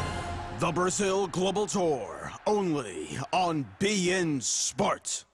the Brazil Global Tour, only on beIN Sport.